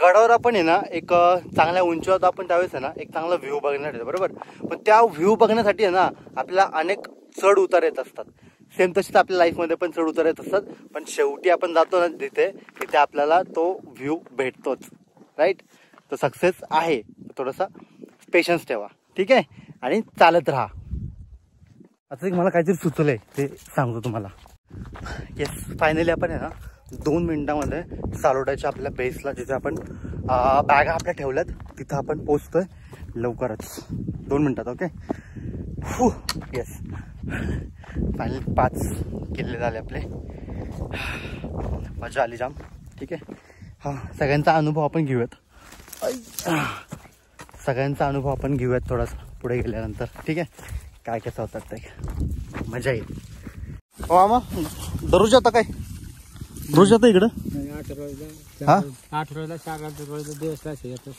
गडावर आपण आहे ना एक चांगल्या उंचीवर आपण त्यावेळेस आहे ना एक चांगला व्ह्यू बघण्यासाठी. बरोबर. पण त्या व्ह्यू बघण्यासाठी आहे ना आपल्याला अनेक चढ उतार येत असतात. सेम तशीच आपल्या लाईफमध्ये पण चढ उतार येत असतात. पण शेवटी आपण जातो ना तिथे आपल्याला तो व्ह्यू भेटतोच. राईट. तो सक्सेस आहे. थोडासा पेशन्स ठेवा. ठीक आहे. आणि चालत राहा. आता एक मला काहीतरी सुचलंय ते सांगतो तुम्हाला. येस. फायनली आपण आहे ना 2 मिनिटामध्ये सालोटाच्या आपल्या बेसला, जिथे आपण बॅगा आपल्या ठेवल्यात तिथं आपण पोचतोय लवकरच. 2 मिनिटात. ओके. येस. फायनली 5 किल्ले झाले आपले. मजा आली जाम. ठीक आहे. सगळ्यांचा अनुभव आपण घेऊयात थोडासा पुढे गेल्यानंतर. ठीक आहे. काय कसं होतात ते मजा येईल. हो मामा, दररोज आता काय रोज आता इकडं 8 दिवस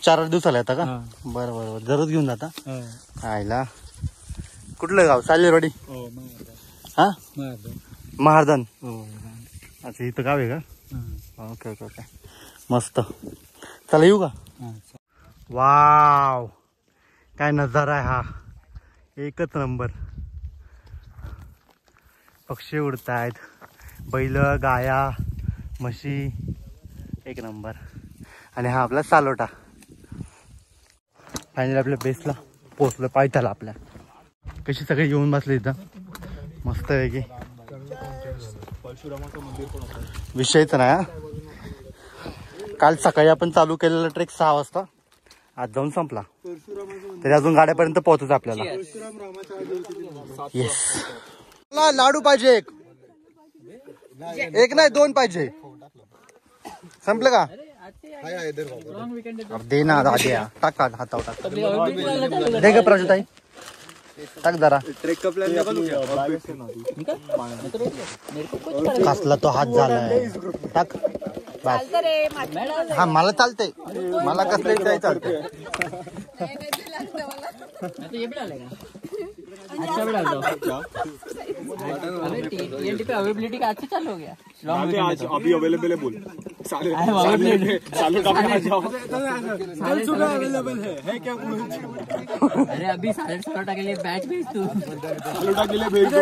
4 दिवसाला येता का. बरं. दररोज घेऊन जाता. आयला. कुठलं गाव. सालेरवाडी. हा महार्दन. अच्छा इथं गाव आहे का. ओके. मस्त. चला येऊ का. वाव, काय नजारा आहे हा. एकच नंबर. पक्षी उडतायत, बैल, गाया, म्हशी. एक नंबर. आणि हा आपला सालोटा. फायनली आपल्या बेसला पोचलो. पायथ्याला आपल्या. कशी सगळे येऊन बसले इथं मस्त आहे की. विषयच नाही. काल सकाळी आपण चालू केलेला ट्रेक 6 वाजता आज जाऊन संपला. तरी अजून गाड्यापर्यंत पोहोचच आपल्याला. येस. लाडू पाहिजे. एक नाही 2 पाहिजे. संपलं का. दे ना दाद्या. टाक हातावर टाक. दे ग प्राजूताई. टाक जरा. ट्रेक का प्लॅन कसला तो हात झालाय. टाक बस. हा मला चालते, मला कसलं काही चालते. अवेलेबिलिटी का अच्छा चालू हो गया. अभी अवेलेबल है बोल. अवेलेबल है क्या? अरे अभी 16.5 के लिए बैच भेज तू. के लिए भेज दो.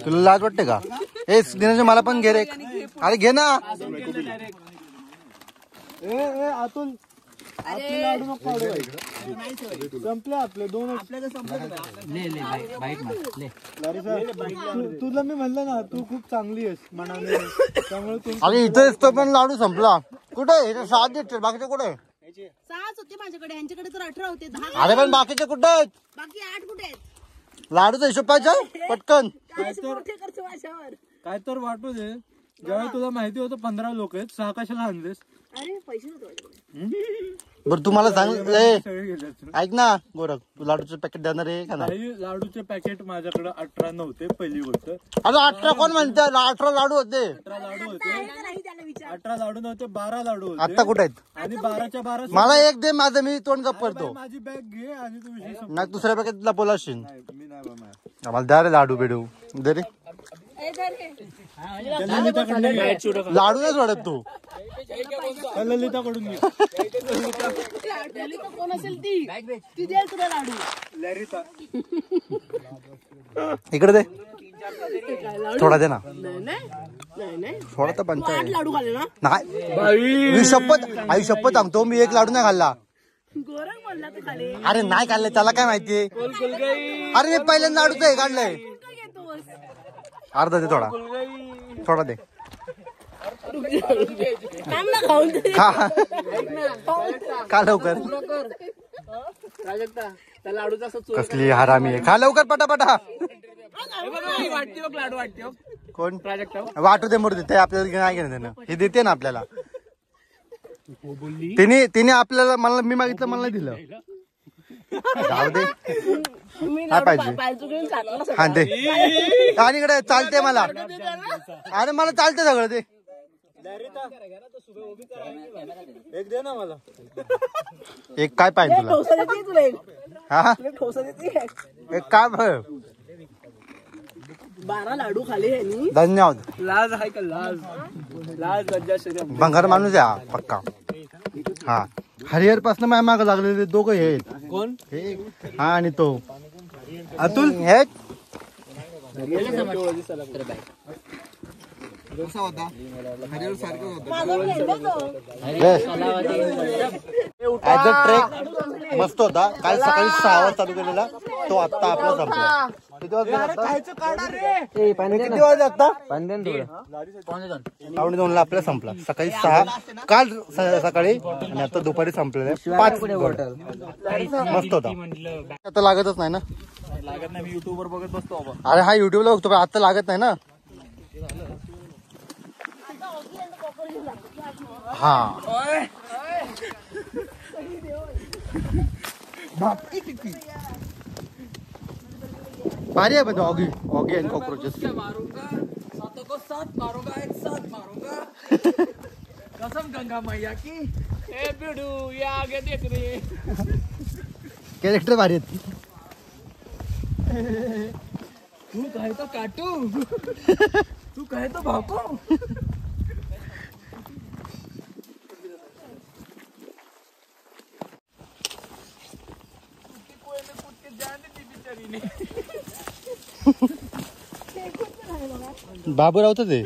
तुला लाज वाटते का? ए दिनाचे मला पण घे रे. अरे घे ना. आतून लाडू नको संपले आपले दोन. ले बाईक ले. तुला मी म्हणलं ना तू खूप चांगली आहेस मनाने, त्यामुळे तू. अरे इथेच तो पण लाडू संपला. कुठे हे 7 देते, बाकीचे कुठे? 6 होते माझ्याकडे, यांच्याकडे तर 18 होते. 10. अरे पण बाकीचे कुठे आहेत? बाकी 8 कुठे आहेत? लाडूचा हिशोब पाहिजे पटकन. काय तर वाटू दे. जेव्हा तुला माहिती होतं 15 लोक आहेत, 6 कशाला आणलेस? अरे पैसे नव्हते बरं तू मला सांग. ऐक ना गोरख, तू लाडूचं पॅकेट देणार आहे का नाही? लाडूचे पॅकेट माझ्याकडे 18 नव्हते पहिली गोष्ट. अरे 18 कोण म्हणते? 18 लाडू होते. 18 लाडू होते. 18 लाडू नव्हते, 12 लाडू होते. आता कुठे आहेत? आणि 12च्या 12 मला एक दे, माझं मी तोंड गप्प करतो. माझी बॅग घे आणि तू विषय संपव. नाही दुसऱ्या पॅकेटला बोलाशील. मी नाही बाबा. आम्हाला द्या रे लाडू बेडू दे रे. लाडू नाही सोडत तू. ललिताकडून मी कोण असेल ती देईल तुला लाडू. इकडे दे थोडा दे ना. नाही थोडा तर पंचायत लाडू खाल्ले ना. नाही मी शपथ, आई शपथ सांगतो, मी एक लाडू नाही खाल्ला. गोरख बोलला तू खाले. अरे नाही खाल्ले, त्याला काय माहितीये. अरे मी पहिल्यांदा लाडूच आहे काढलंय. अर्धा दे, थोडा दे. खा लवकर. कसली हरामी आहे. खा लवकर पटापटा. कोण वाटू दे मोर देते आपल्याला, नाही घेणं देणं. हे देते ना आपल्याला. तिने आपल्याला, मला मी मागितलं मला नाही दिलं. जाऊ दे. काय पाहिजे? हा दे. आणि इकडे चालते मला. अरे मला चालते सगळं ते. एक दे ना मला. एक काय पाहिजे तुला? हा एक काय? 12 लाडू खाले यांनी. धन्यवाद. लाज आहे का? लाज लज्जा शर्म. भंगार माणूस आहे पक्का. हा हरिहर पासन माझ्या माग लागलेले दोघं हे आहेत. कोण? हे हा आणि तो अतुल. हे ट्रेक मस्त होता. काल सकाळी 6 वाजता चालू केलेला तो, आता आपला संपला. किती वाजता? किती वाजता आता? 2:45 आपला संपला. सकाळी 6, काल सकाळी आणि आता दुपारी संपलेला. 5 मस्त होता. आता लागतच नाही ना. लागत नाही. मी युट्यूब वर बघत बसतो. अरे हा युट्यूबला बघतो, आता लागत नाही ना. हा भारी आहे पण ऑगी अँड कॉकरोचेस. कसम गंगा मैया की. ए बिडू ये आगे देख रे. कॅरेक्टर भारी आहेत. तू कहे तो काटू, तू कहे तो भाको. बाबूराव तर ते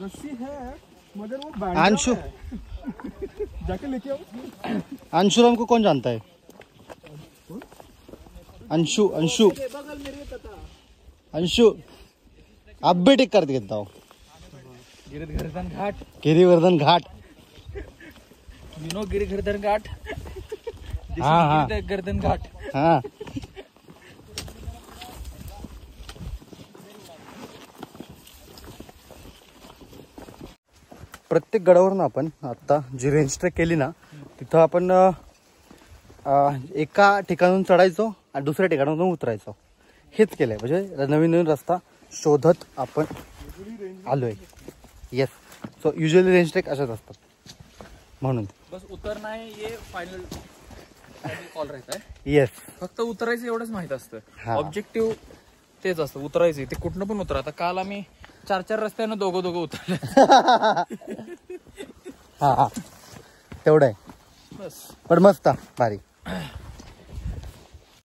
रस्सी है मगर वो अंशु. जाके लेके आओ. अंशुराम को कौन जानता है? अंशु अब भी टिक कर देता हूँ. गिरिवर्धन घाट. गिरिवर्धन घाट. हाँ गर्दन घाट. हाँ प्रत्येक गडावर ना आपण आता जी रेंज ट्रेक केली ना तिथं आपण एका ठिकाणून चढायचो आणि दुसऱ्या ठिकाणावरून उतरायचो. हेच केलंय, म्हणजे नवीन नवीन रस्ता शोधत आपण आलोय. Yes, so usually range trek अशाच असतात म्हणून बस उतरना है ये फायनल कॉल राहता है. येस, फक्त उतरायचं एवढंच माहित असतं. ऑब्जेक्टिव्ह तेच असतं, उतरायचं. ते कुठनं पण उतरा. आता काल आम्ही 4 रस्त्यानं दोघं उतरले. हा तेवढं आहे बस. पण मस्त भारी.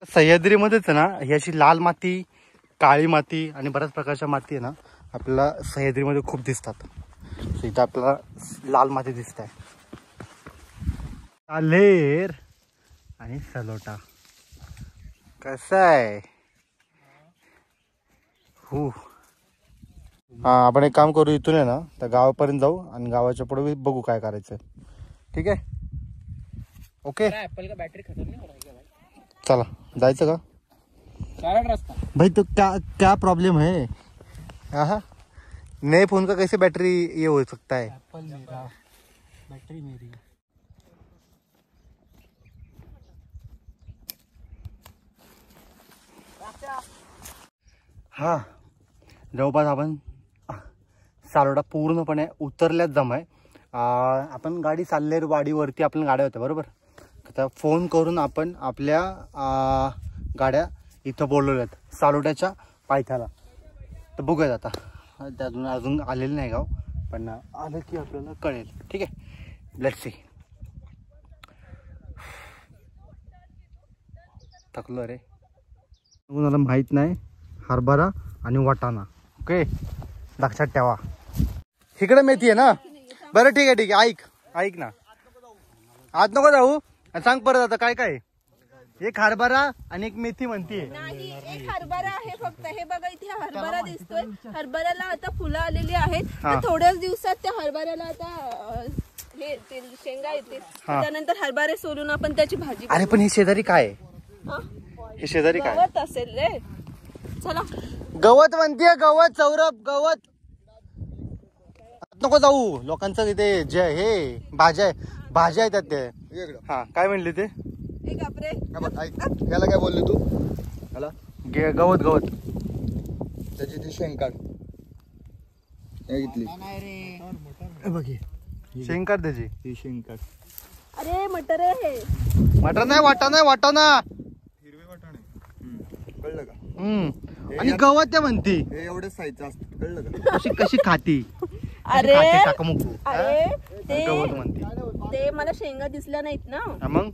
सह्याद्रीमध्येच ना ही अशी लाल माती, काळी माती आणि बऱ्याच प्रकारच्या माती आहे ना आपल्याला सह्याद्रीमध्ये खूप दिसतात. इथं आपल्याला लाल माती दिसत आहे. साल्हेर आणि सलोटा कसं आहे. हो हा, आपण एक काम करू, इथून आहे ना त्या गावापर्यंत जाऊ आणि गावाच्या पुढे बघू काय करायचं. ठीक आहे, ओके बॅटरी खत्म नाही हो रही है भाई. चला जायचं का सरळ रास्ता भाई. तो क्या प्रॉब्लम है. हाँ, नए फोन का कैसे बैटरी ये हो सकता है. एप्पल मेरा, बैटरी मेरी. हा, जवळपास आपण सालोटा पूर्णपणे उतरल्याच जमाय. आपण गाडी साल्हेर वाडीवरती आपण गाड्या होत्या बरोबर. आता फोन करून आपण आपल्या गाड्या इथं बोलवल्यात सालोट्याच्या पायथ्याला. तर बघूयात आता, अजून आलेलं नाही गाव, पण आलं की आपल्याला कळेल. ठीक आहे, लेट्स सी. थकलो रे. मला माहित नाही हरभरा आणि वाटाणा. ओके, लक्षात ठेवा. इकडे मेथी आहे ना. बरं ठीक आहे ठीक आहे. ऐक ना, आज नको जाऊ. सांग परत आता काय काय. एक हरभरा आणि एक मेथी म्हणतीये. नाही, एक हरभरा आहे फक्त. हे बघा इथे हरभरा दिसतोय. हरभऱ्याला आता फुलं आलेली आहेत. तर थोड्याच दिवसात त्या हरभऱ्याला आता हे येतील, शेंगा येतील. त्यानंतर हरभरे सोलून आपण त्याची भाजी. अरे पण हे शेजारी काय आहे. हे शेजारी काय गवत असेल रे. चला, गवत म्हणतीये. गवत सौरभ, गवत नको जाऊ. लोकांचं इथे जे हे भाज्या येतात ते. हा, काय म्हणले ते. याला काय बोलले तू. याला गवत त्याची ती शेंग काढ. घेतली शेंग काढ त्याची. ती शेंग काढ. अरे मटर आहे. मटर नाही, वाटाणा. हिरवे वाटाणे. कळलं का. आणि गवत त्या म्हणती. हे एवढ्याच साईजचं असतं. कळलं का. कशी खाती. अरे ते गवत म्हणती. ते मला शेंगा दिसल्या नाहीत ना. मग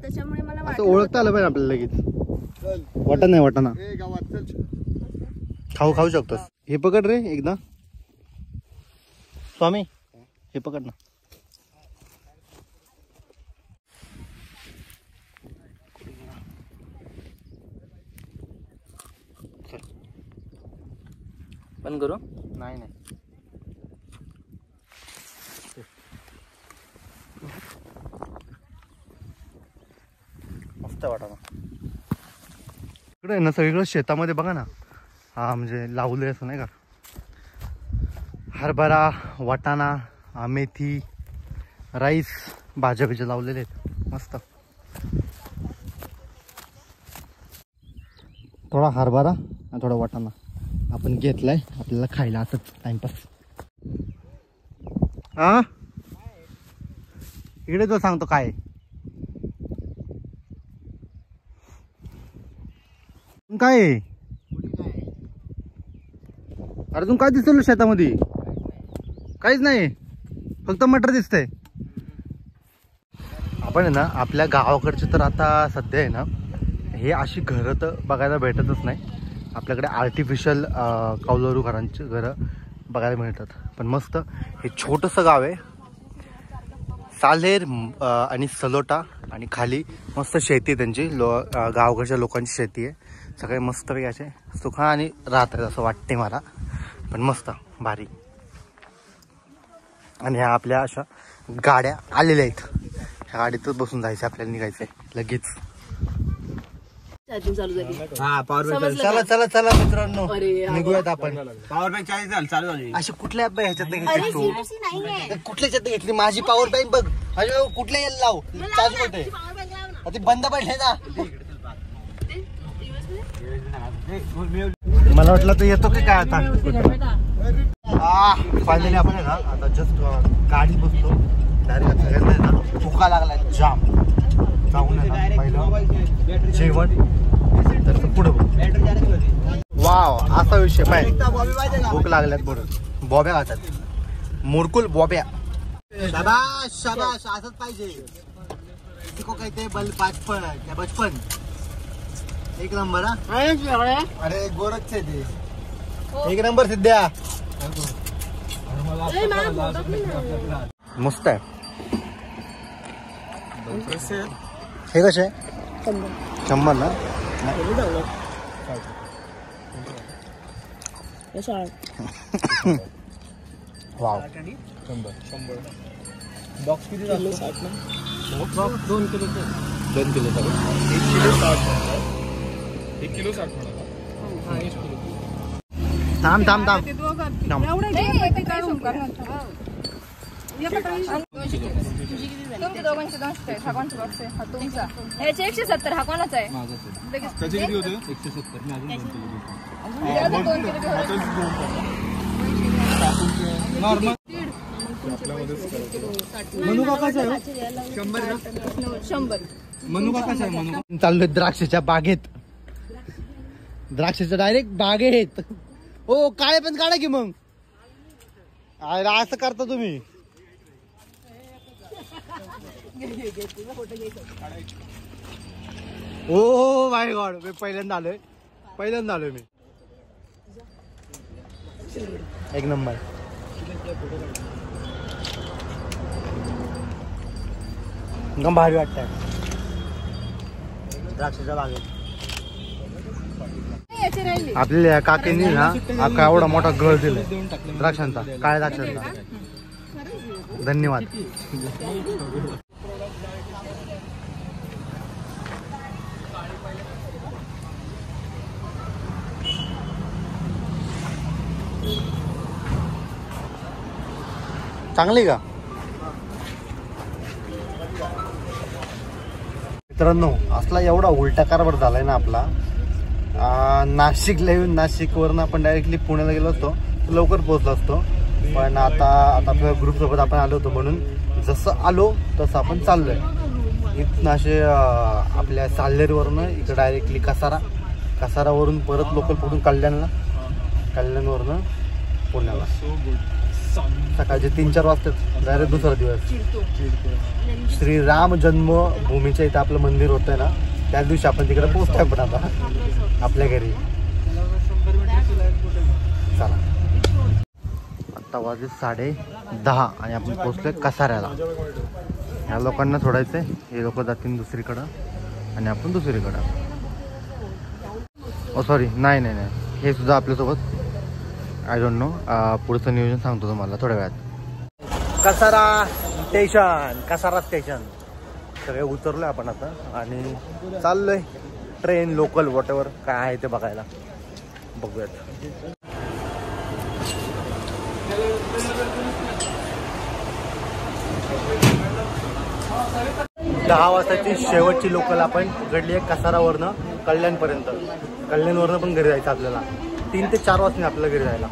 त्याच्यामुळे मला असं ओळखता आलं पाहिजे आपल्याला लगेच. वाटाणा खाऊ शकतोस. हे पकड रे एकदा. स्वामी हे पकड ना. बंद करू. नाही मस्त वाटाणा. इकडे ना सगळीकडे शेतामध्ये बघा ना. हा म्हणजे लावलंय असं नाही का. हरभरा, वाटाणा, मेथी, राईस, भाज्या लावलेले आहेत मस्त. थोडा हरभरा आणि थोडा वाटाणा आपण घेतलाय आपल्याला खायला असंच टाइमपास. हा, इकडे तो सांगतो काय. काय अरे तू काय दिसतो शेतामध्ये. काहीच नाही, फक्त मटर दिसतंय. आपण ना आपल्या गावाकडचे तर आता सध्या आहे ना हे अशी घरं तर बघायला भेटतच नाही. आपल्याकडे आर्टिफिशियल कौलारू घरांची घरं बघायला मिळतात. पण मस्त हे छोटंसं गाव आहे साल्हेर आणि सलोटा. आणि खाली मस्त शेती आहे त्यांची. गावकडच्या लोकांची शेती आहे. सगळे मस्तपैकी असे सुखा आणि राहत आहेत असं वाटते मला. पण मस्त भारी. आणि ह्या आपल्या अशा गाड्या आलेल्या आहेत. ह्या गाडीतच बसून जायचं आपल्याला, निघायचंय लगेच. चार्जिंग चालू झाली. चला चला चला मित्रांनो, अरे निघूयात आपण. पॉवर बँक चालू झाली. अशी कुठल्या ह्याच्यात घेतली तू? कुठल्या ह्याच्यात घेतली? माझी पॉवर बँक बघ. अरे कुठल्या याला लाव, चार्ज होते. ती बंद पडले ना. मला वाटलं तर येतो की काय आता. फायनली आपण आहे ना आता जस्ट गाडी बसतो. डायरेक्ट सगळ्यांना ना भुका लागलाय जाम. जाऊन आहे ना पहिलं जेवण, तर पुढे वाव असा विषय पाय. भूक लागल्यात म्हणून बॉब्या खातात. मुरकुल बॉब्या. शाबाश शाबाश, असंच पाहिजे. तिको काय ते बचपन एक नंबर. अरे गोरखचे ते एक नंबर सिद्ध्या. मस्त आहे. हे कसे 100 ना. वाव 100 बॉक्स किती झालं? 60 ना. बॉक्स 2 किलो 1 किलो 60 थांब थांब थांब. दोघांचे 200 ठाकवांचे बॉक्स आहे. हा तुमचा. ह्याचे 170. हा कोणाचा आहे? त्याचे किती होते? 170. मी अजून 2 किलो नॉर्मल. मनू काकाचा आहे 100. मनू काकाचा आहे. मनू चाललोय द्राक्षाच्या बागेत. द्राक्षाच्या डायरेक्ट बागेत. हो काळे पण काढा की मग. असं करता तुम्ही. ओ माय गॉड, मी पहिल्यांदा आलोय मी. एक नंबर. एकदम भारी वाटतंय द्राक्षाच्या बागेत. आपल्या काकींनी ना अख्खा एवढा मोठा गळ दिलाय द्राक्षांचा, काळ्या द्राक्षांचा. धन्यवाद. चांगली का मित्रांनो? असला एवढा उलटा कारभार झालाय ना आपला. नाशिकला येऊन नाशिकवरनं आपण डायरेक्टली पुण्याला गेलो असतो, लवकर पोहोचलो असतो. पण आता आपल्या ग्रुप सोबत आपण आलो होतो, म्हणून जसं आलो तसं आपण चाललोय. इथनं असे आपल्या साल्हेरवरनं इकडं डायरेक्टली कसारावरून परत लोकल पकडून कल्याणवरनं पुण्याला. सकाळचे 3-4 वाजतात. डायरेक्ट दुसरा दिवस. श्रीराम जन्मभूमीच्या इथं आपलं मंदिर होतंय ना, त्या दिवशी आपण तिकडे पोहोचतोय. पण आता आपल्या घरी चला. आता वाजले 10:30 आणि आपण पोहोचलोय कसाऱ्याला. ह्या लोकांना सोडायचंय, हे लोक जातील दुसरीकडं आणि आपण दुसरीकडं. ओ सॉरी, नाही हे सुद्धा आपल्यासोबत. I don't know. पुढचं नियोजन सांगतो तुम्हाला थोड्या वेळात. कसारा स्टेशन सगळे उतरलोय आपण आता आणि चाललोय ट्रेन, लोकल, वॉटेवर काय आहे ते बघायला. बघूयात. 10 वाजताची शेवटची लोकल आपण पकडली आहे कसारावरनं कल्याणपर्यंत. कल्याणवरनं पण घरी जायचं आपल्याला. 3 ते 4 वाजता आपल्याला घरी जायला.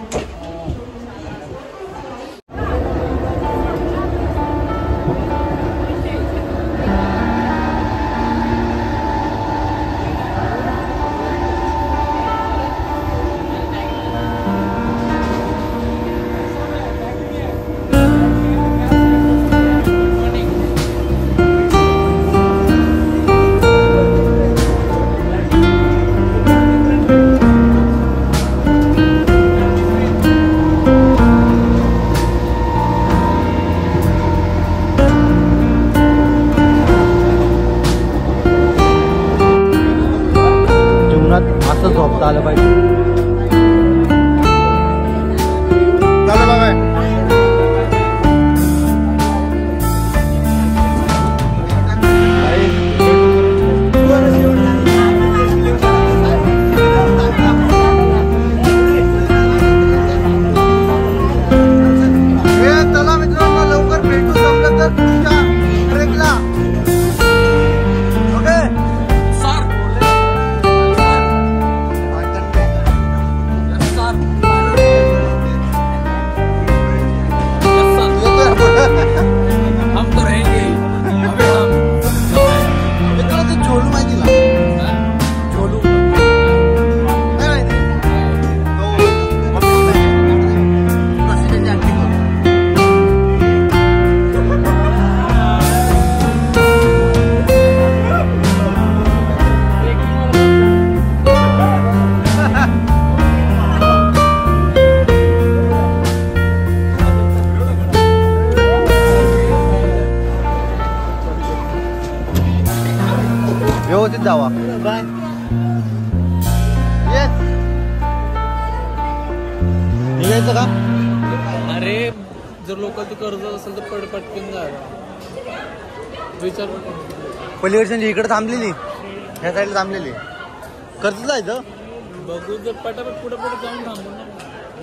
झोपता आलं पाहिजे. झालं बघा. व्यवस्थित जावा. बाय. येस. निघायचं का? अरे जर लोकल कर्ज असेल तर पटकन जायला विचार. पलीकडच्या इकडे थांबलेली, ह्या साईडला थांबलेली. कर्ज जायचं बघू जर पटापट पुढे जाऊन थांबू ना.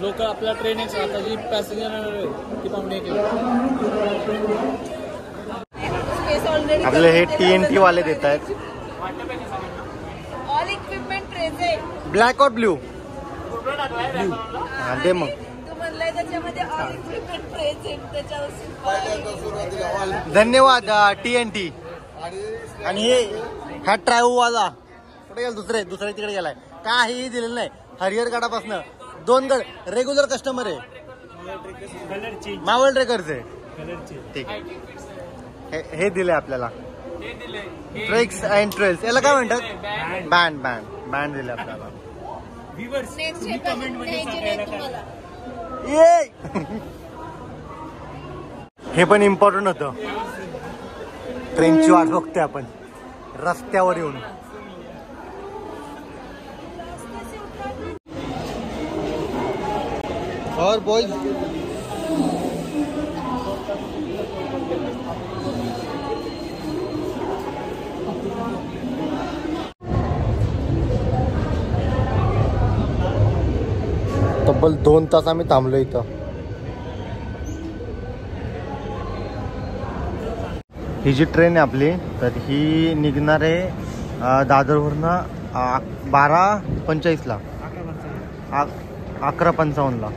लोक आपल्या ट्रेन आता जी पॅसेंजर ती पाहुणे आपले हे TNT वाले देत आहेत. All equipment present. ब्लॅक और ब्ल्यू? दे मग. तू म्हणलाय त्याच्यामध्ये ऑल इक्विपमेंट प्रेझेंट त्याच्यावर. धन्यवाद TNT. आणि हे हा ट्रॅव्हवाला कुठे गेला? दुसऱ्या तिकडे गेलाय. काहीही दिलेलं नाही. हरिहर गडापासून 2 गड रेग्युलर कस्टमर आहे. मावळ ट्रेकरचे. ठीक आहे. हे दिले आपल्याला ट्रेक्स अँड ट्रेल्स. याला काय म्हणतात? बँड दिले आपल्याला. हे पण इम्पॉर्टंट होतं. ट्रेनची वाट बघतोय आपण रस्त्यावर येऊन. और बॉयज तब्बल 2 तास आम्ही थांबलो इथं. ही जी ट्रेन आहे आपली तर ही निघणार आहे दादरवरनं 12:45ला. 11:55ला.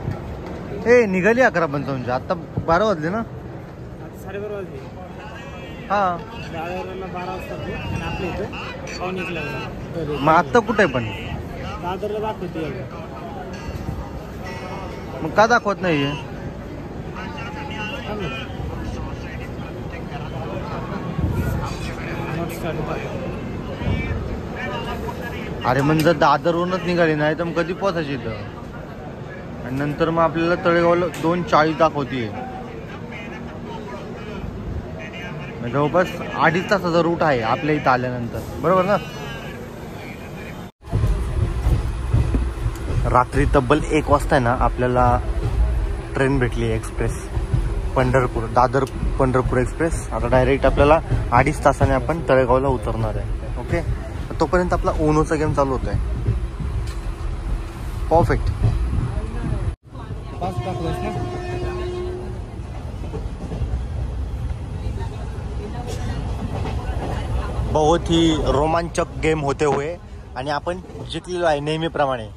ए निघाली 11:55. आता 12 वाजले ना? 12:30 वाजले. हा दादरला 12 वाजता आपल्या इथे पाऊण 1ला. मग आत्ता कुठे पण दादरला दाखवते. मग का दाखवत नाहीये? अरे म्हणजे जर दादरवरूनच निघाली नाही तर मग कधी पोहोचायची इथं? आणि नंतर मग आपल्याला तळेगावला 2:40 दाखवतीये. जवळपास 2.5 तासाचा रूट आहे आपल्या इथं आल्यानंतर, बरोबर ना? रात्री तब्बल 1 वाजता आहे ना आपल्याला ट्रेन भेटली एक्सप्रेस पंढरपूर, दादर पंढरपूर एक्सप्रेस. आता डायरेक्ट आपल्याला 2.5 तासाने आपण तळेगावला उतरणार आहे. ओके, तोपर्यंत आपला ओनोचा गेम चालू होत आहे. परफेक्ट. बहुत ही रोमांचक गेम होते हुए आणि आपण जिंकलेलो आहे नेहमीप्रमाणे.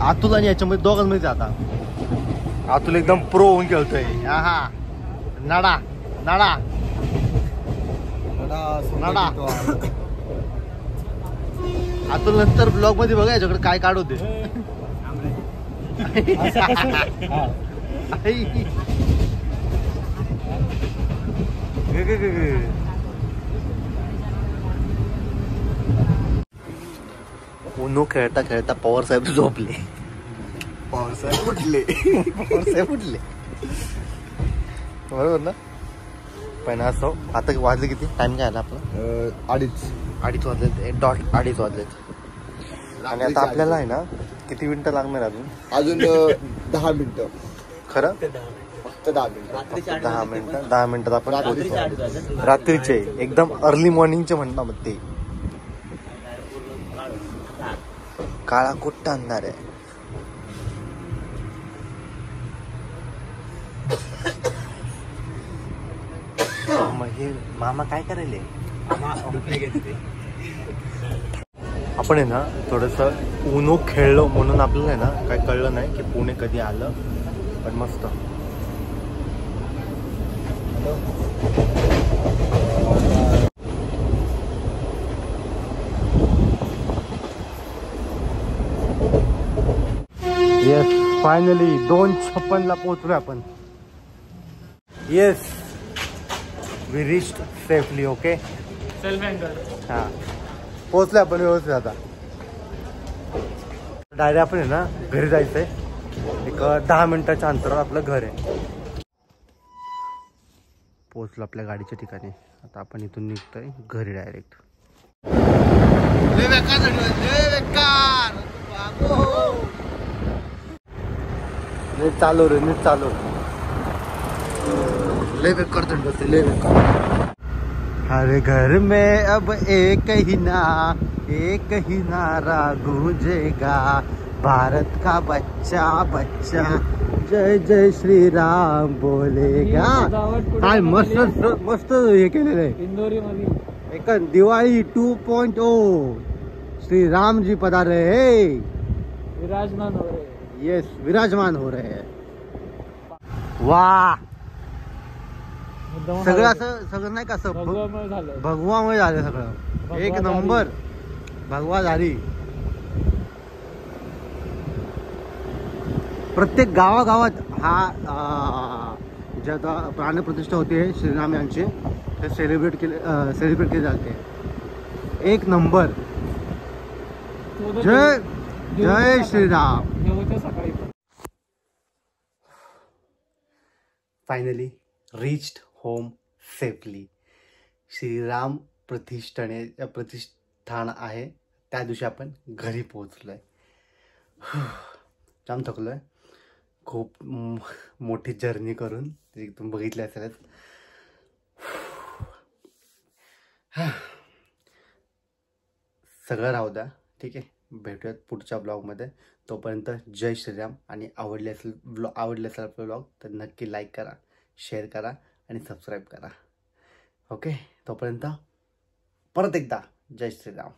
अतुल आणि याच्यामध्ये दोघांमध्ये आता अतुल एकदम प्रो होऊन खेळतोय. हा नाडा नाडा नाडा. अतुल नंतर ब्लॉग मध्ये बघा याच्याकडे काय काढ होते. उन्हो खेळता खेळता पवार साहेब झोपले. पवार साहेब उठले. बरोबर ना? पण असं आता वाजले किती? टाइम काय आला आपला? 2:30 वाजले. डॉट 2:30 वाजलेत. आणि आता आपल्याला आहे ना किती मिनिटं लागणार अजून 10 मिनिटं. खरं फक्त 10 मिनिटं. 10 मिनिटात आपण रात्रीचे एकदम अर्ली मॉर्निंगचे म्हणता मग ते काळा कुट्टा आणणार आहे. मग हे मामा काय करायले? आपण आहे ना थोडंसं उनो खेळलो म्हणून आपल्याला आहे ना काय कळलं नाही की पुणे कधी आलं. पण मस्त. येस, फायनली 2:56ला पोहोचलोय आपण. Yes, we reached safely. Okay, self अँकर. हा पोहोचलोय आपण व्यवस्थित. आता डायरेक्ट आपण आहे ना घरी जायचंय. एक 10 मिनिटाच्या अंतरावर आपलं घर आहे. पोहोचलो आपल्या गाडीच्या ठिकाणी. आता आपण इथून निघतोय घरी डायरेक्ट. नीट चालू रे, नीट चालू. ले बेकार थंड होते, ले बेकार. हर घर में अब एक ही नारा गूंजेगा, भारत का बच्चा बच्चा जय जय श्री राम बोलेगा. काय मस्त मस्त हे केलेलं आहे इंदोरी मध्ये. एक दिवाळी 2.0. श्री राम जी पधार रहे, विराजमान हो रहे. यस विराजमान हो रहे हैं. वाह सगळं असं सगळं नाही का असं भगवामुळे झालं सगळं. एक नंबर भगवा झाली. प्रत्येक गावागावात हा जे आता प्राणप्रतिष्ठा होते श्रीराम यांचे ते सेलिब्रेट केले जाते. एक नंबर. जय जय Shriram. Finally reached home safely. Shriram प्रतिष्ठान आहे त्या दिवशी आपण घरी पोहोचलोय. जाम थकलोय. खूप मोठी जर्नी करून तुम्ही बघितली असेलच. सगळं राहू द्या. ठीक आहे, भेटूयात पुढच्या ब्लॉगमध्ये. तोपर्यंत जय श्रीराम. आणि आवडले असेल आपला ब्लॉग तर नक्की लाईक करा, शेअर करा आणि सबस्क्राईब करा. ओके, तोपर्यंत परत एकदा जय श्रीराम.